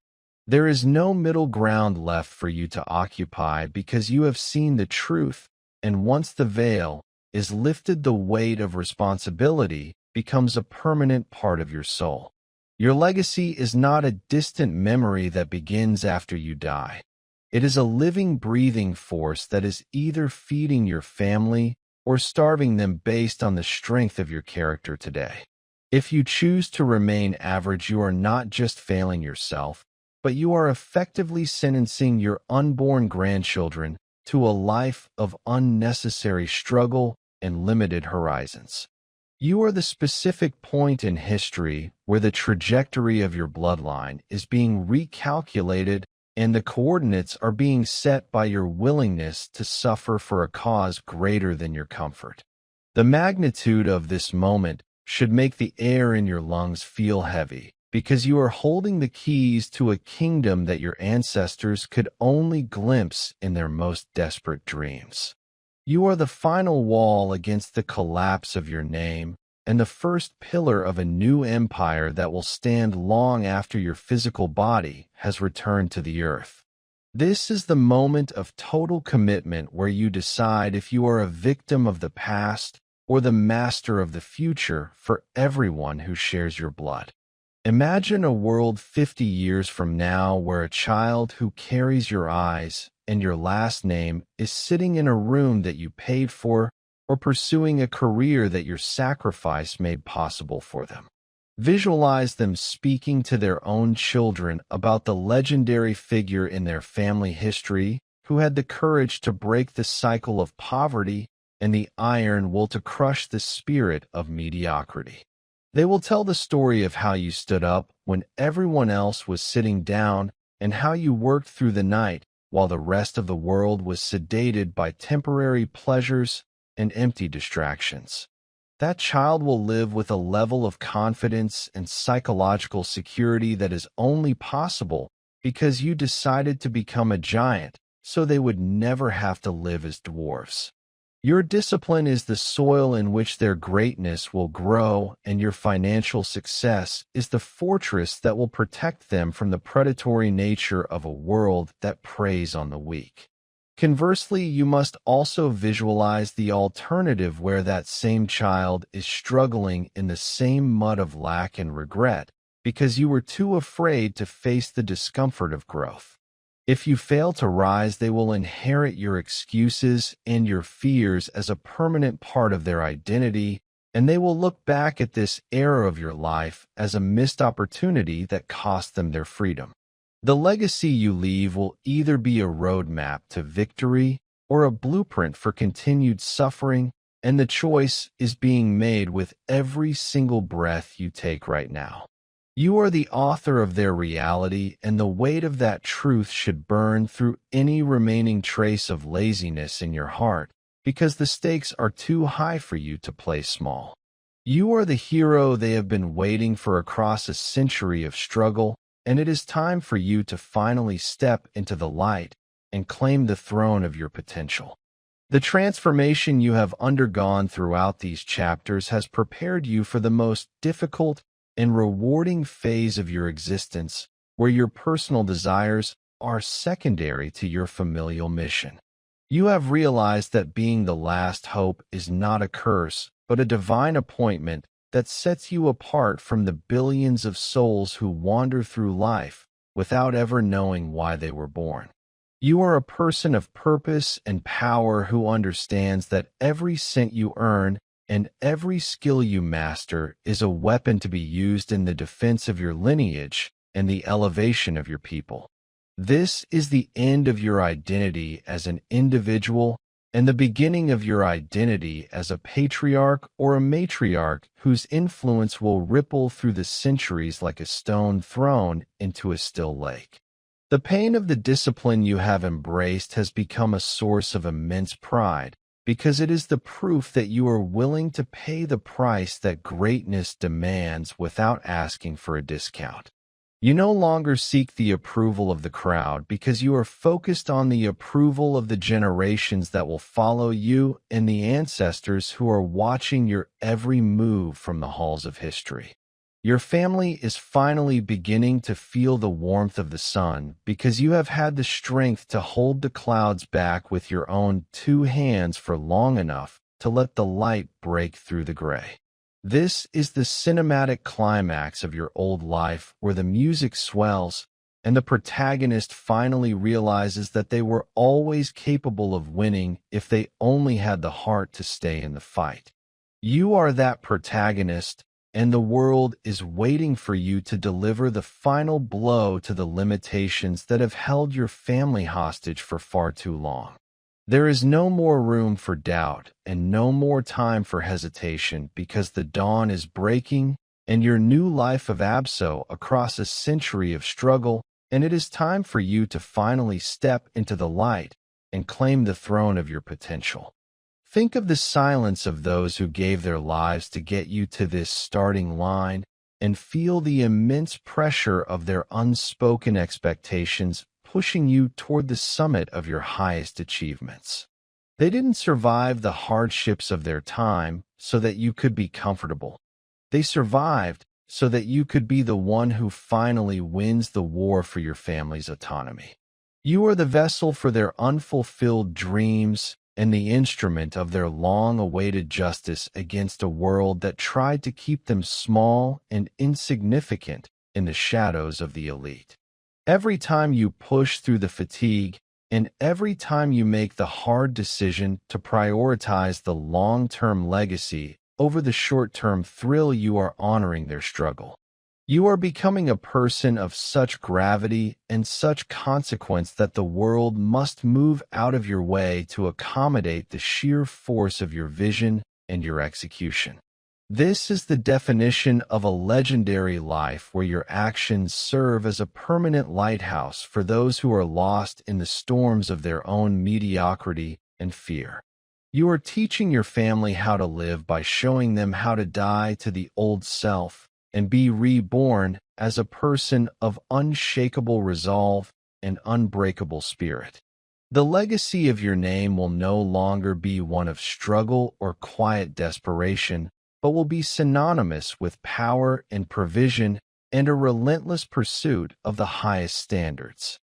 Speaker 1: There is no middle ground left for you to occupy because you have seen the truth, and once the veil is lifted, the weight of responsibility becomes a permanent part of your soul. Your legacy is not a distant memory that begins after you die. It is a living, breathing force that is either feeding your family or starving them based on the strength of your character today. If you choose to remain average, you are not just failing yourself, but you are effectively sentencing your unborn grandchildren to a life of unnecessary struggle and limited horizons. You are the specific point in history where the trajectory of your bloodline is being recalculated and the coordinates are being set by your willingness to suffer for a cause greater than your comfort. The magnitude of this moment should make the air in your lungs feel heavy, because you are holding the keys to a kingdom that your ancestors could only glimpse in their most desperate dreams. You are the final wall against the collapse of your name and the first pillar of a new empire that will stand long after your physical body has returned to the earth. This is the moment of total commitment where you decide if you are a victim of the past or the master of the future for everyone who shares your blood. Imagine a world 50 years from now where a child who carries your eyes and your last name is sitting in a room that you paid for or pursuing a career that your sacrifice made possible for them. Visualize them speaking to their own children about the legendary figure in their family history who had the courage to break the cycle of poverty and the iron will to crush the spirit of mediocrity. They will tell the story of how you stood up when everyone else was sitting down and how you worked through the night while the rest of the world was sedated by temporary pleasures and empty distractions. That child will live with a level of confidence and psychological security that is only possible because you decided to become a giant so they would never have to live as dwarfs. Your discipline is the soil in which their greatness will grow, and your financial success is the fortress that will protect them from the predatory nature of a world that preys on the weak. Conversely, you must also visualize the alternative where that same child is struggling in the same mud of lack and regret because you were too afraid to face the discomfort of growth. If you fail to rise, they will inherit your excuses and your fears as a permanent part of their identity, and they will look back at this era of your life as a missed opportunity that cost them their freedom. The legacy you leave will either be a roadmap to victory or a blueprint for continued suffering, and the choice is being made with every single breath you take right now. You are the author of their reality, and the weight of that truth should burn through any remaining trace of laziness in your heart, because the stakes are too high for you to play small. You are the hero they have been waiting for across a century of struggle, and it is time for you to finally step into the light and claim the throne of your potential. The transformation you have undergone throughout these chapters has prepared you for the most difficult and rewarding phase of your existence, where your personal desires are secondary to your familial mission. You have realized that being the last hope is not a curse, but a divine appointment that sets you apart from the billions of souls who wander through life without ever knowing why they were born. You are a person of purpose and power who understands that every cent you earn and every skill you master is a weapon to be used in the defense of your lineage and the elevation of your people. This is the end of your identity as an individual and the beginning of your identity as a patriarch or a matriarch whose influence will ripple through the centuries like a stone thrown into a still lake. The pain of the discipline you have embraced has become a source of immense pride, because it is the proof that you are willing to pay the price that greatness demands without asking for a discount. You no longer seek the approval of the crowd because you are focused on the approval of the generations that will follow you and the ancestors who are watching your every move from the halls of history. Your family is finally beginning to feel the warmth of the sun because you have had the strength to hold the clouds back with your own two hands for long enough to let the light break through the gray. This is the cinematic climax of your old life, where the music swells and the protagonist finally realizes that they were always capable of winning if they only had the heart to stay in the fight. You are that protagonist, and the world is waiting for you to deliver the final blow to the limitations that have held your family hostage for far too long. There is no more room for doubt and no more time for hesitation, because the dawn is breaking and your new life of Abso across a century of struggle, and it is time for you to finally step into the light and claim the throne of your potential. Think of the silence of those who gave their lives to get you to this starting line, and feel the immense pressure of their unspoken expectations pushing you toward the summit of your highest achievements. They didn't survive the hardships of their time so that you could be comfortable. They survived so that you could be the one who finally wins the war for your family's autonomy. You are the vessel for their unfulfilled dreams and the instrument of their long-awaited justice against a world that tried to keep them small and insignificant in the shadows of the elite. Every time you push through the fatigue, and every time you make the hard decision to prioritize the long-term legacy over the short-term thrill, you are honoring their struggle. You are becoming a person of such gravity and such consequence that the world must move out of your way to accommodate the sheer force of your vision and your execution. This is the definition of a legendary life, where your actions serve as a permanent lighthouse for those who are lost in the storms of their own mediocrity and fear. You are teaching your family how to live by showing them how to die to the old self and be reborn as a person of unshakable resolve and unbreakable spirit. The legacy of your name will no longer be one of struggle or quiet desperation, but will be synonymous with power and provision and a relentless pursuit of the highest standards.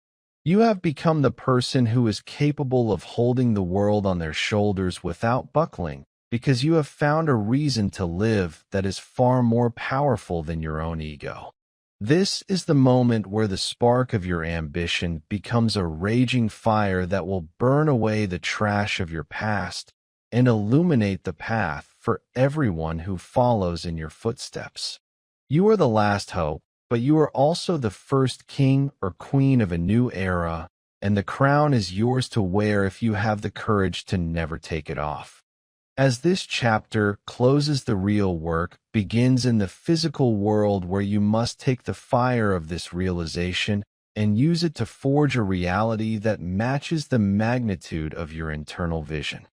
Speaker 1: You have become the person who is capable of holding the world on their shoulders without buckling, because you have found a reason to live that is far more powerful than your own ego. This is the moment where the spark of your ambition becomes a raging fire that will burn away the trash of your past and illuminate the path for everyone who follows in your footsteps. You are the last hope, but you are also the first king or queen of a new era, and the crown is yours to wear if you have the courage to never take it off. As this chapter closes, the real work begins in the physical world, where you must take the fire of this realization and use it to forge a reality that matches the magnitude of your internal vision.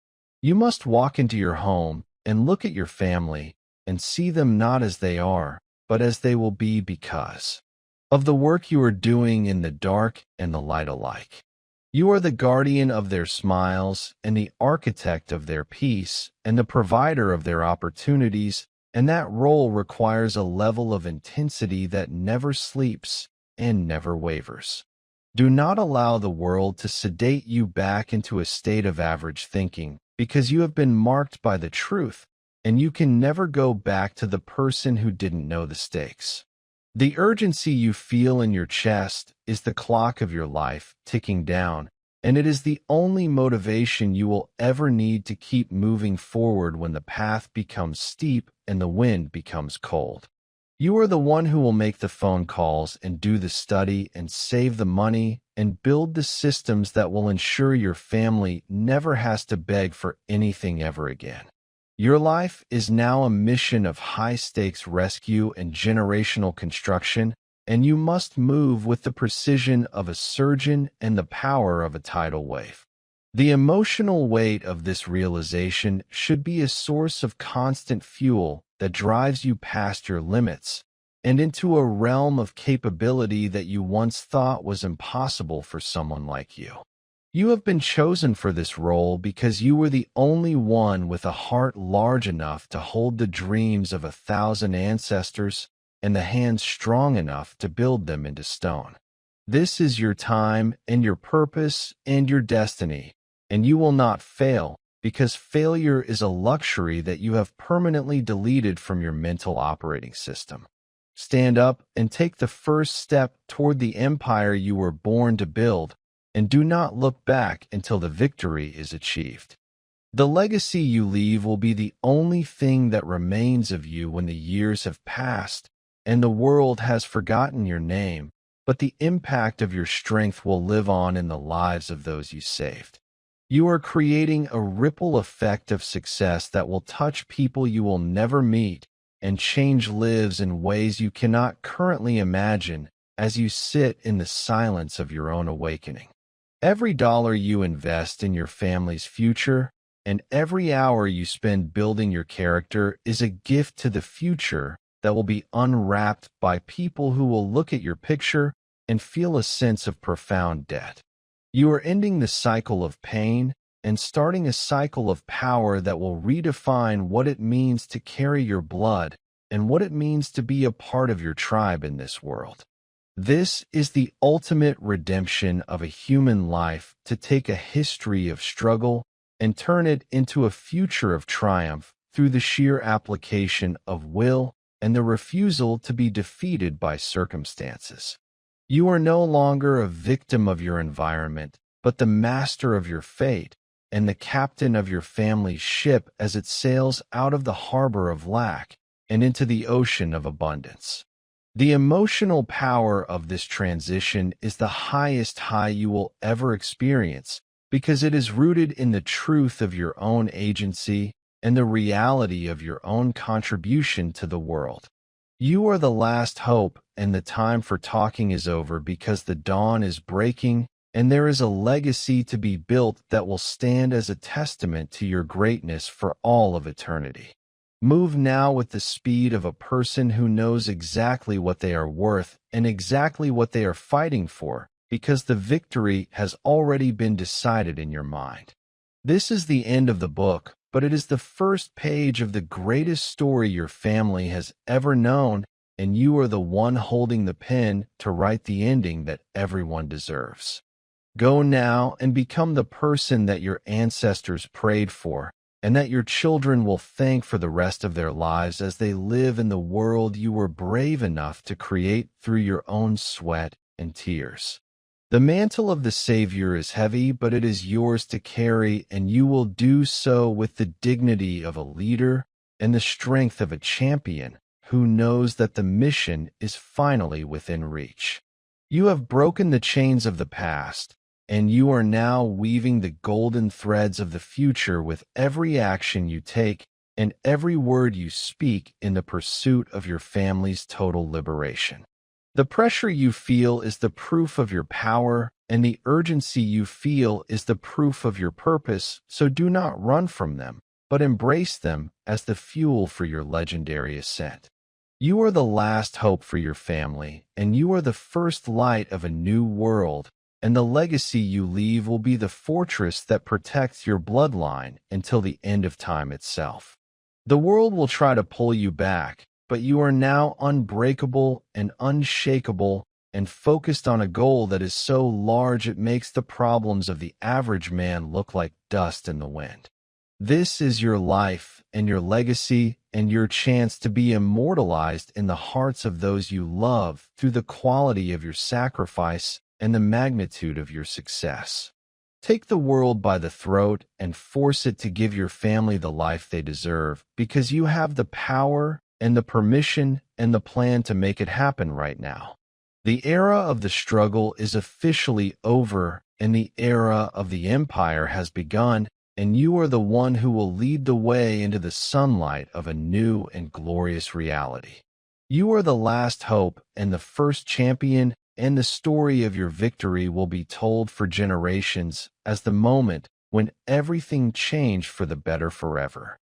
Speaker 1: You must walk into your home and look at your family and see them not as they are, but as they will be because of the work you are doing in the dark and the light alike. You are the guardian of their smiles and the architect of their peace and the provider of their opportunities, and that role requires a level of intensity that never sleeps and never wavers. Do not allow the world to sedate you back into a state of average thinking, because you have been marked by the truth, and you can never go back to the person who didn't know the stakes. The urgency you feel in your chest is the clock of your life ticking down, and it is the only motivation you will ever need to keep moving forward when the path becomes steep and the wind becomes cold. You are the one who will make the phone calls and do the study and save the money and build the systems that will ensure your family never has to beg for anything ever again. Your life is now a mission of high-stakes rescue and generational construction, and you must move with the precision of a surgeon and the power of a tidal wave. The emotional weight of this realization should be a source of constant fuel that drives you past your limits and into a realm of capability that you once thought was impossible for someone like you. You have been chosen for this role because you were the only one with a heart large enough to hold the dreams of 1,000 ancestors and the hands strong enough to build them into stone. This is your time and your purpose and your destiny, and you will not fail, because failure is a luxury that you have permanently deleted from your mental operating system. Stand up and take the first step toward the empire you were born to build, and do not look back until the victory is achieved. The legacy you leave will be the only thing that remains of you when the years have passed and the world has forgotten your name, but the impact of your strength will live on in the lives of those you saved. You are creating a ripple effect of success that will touch people you will never meet and change lives in ways you cannot currently imagine as you sit in the silence of your own awakening. Every dollar you invest in your family's future and every hour you spend building your character is a gift to the future that will be unwrapped by people who will look at your picture and feel a sense of profound debt. You are ending the cycle of pain and starting a cycle of power that will redefine what it means to carry your blood and what it means to be a part of your tribe in this world. This is the ultimate redemption of a human life, to take a history of struggle and turn it into a future of triumph through the sheer application of will and the refusal to be defeated by circumstances. You are no longer a victim of your environment, but the master of your fate and the captain of your family's ship as it sails out of the harbor of lack and into the ocean of abundance. The emotional power of this transition is the highest high you will ever experience, because it is rooted in the truth of your own agency and the reality of your own contribution to the world. You are the last hope, and the time for talking is over, because the dawn is breaking and there is a legacy to be built that will stand as a testament to your greatness for all of eternity. Move now with the speed of a person who knows exactly what they are worth and exactly what they are fighting for, because the victory has already been decided in your mind. This is the end of the book, but it is the first page of the greatest story your family has ever known, and you are the one holding the pen to write the ending that everyone deserves. Go now and become the person that your ancestors prayed for, and that your children will thank for the rest of their lives as they live in the world you were brave enough to create through your own sweat and tears. The mantle of the Savior is heavy, but it is yours to carry, and you will do so with the dignity of a leader and the strength of a champion, who knows that the mission is finally within reach. You have broken the chains of the past, and you are now weaving the golden threads of the future with every action you take and every word you speak in the pursuit of your family's total liberation. The pressure you feel is the proof of your power, and the urgency you feel is the proof of your purpose, so do not run from them, but embrace them as the fuel for your legendary ascent. You are the last hope for your family, and you are the first light of a new world, and the legacy you leave will be the fortress that protects your bloodline until the end of time itself. The world will try to pull you back, but you are now unbreakable and unshakable and focused on a goal that is so large it makes the problems of the average man look like dust in the wind. This is your life and your legacy and your chance to be immortalized in the hearts of those you love through the quality of your sacrifice and the magnitude of your success. Take the world by the throat and force it to give your family the life they deserve, because you have the power and the permission and the plan to make it happen right now. The era of the struggle is officially over, and the era of the empire has begun, and you are the one who will lead the way into the sunlight of a new and glorious reality. You are the last hope and the first champion, and the story of your victory will be told for generations as the moment when everything changed for the better forever.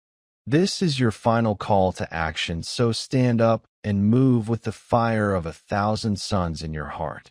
Speaker 1: This is your final call to action, so stand up and move with the fire of 1,000 suns in your heart.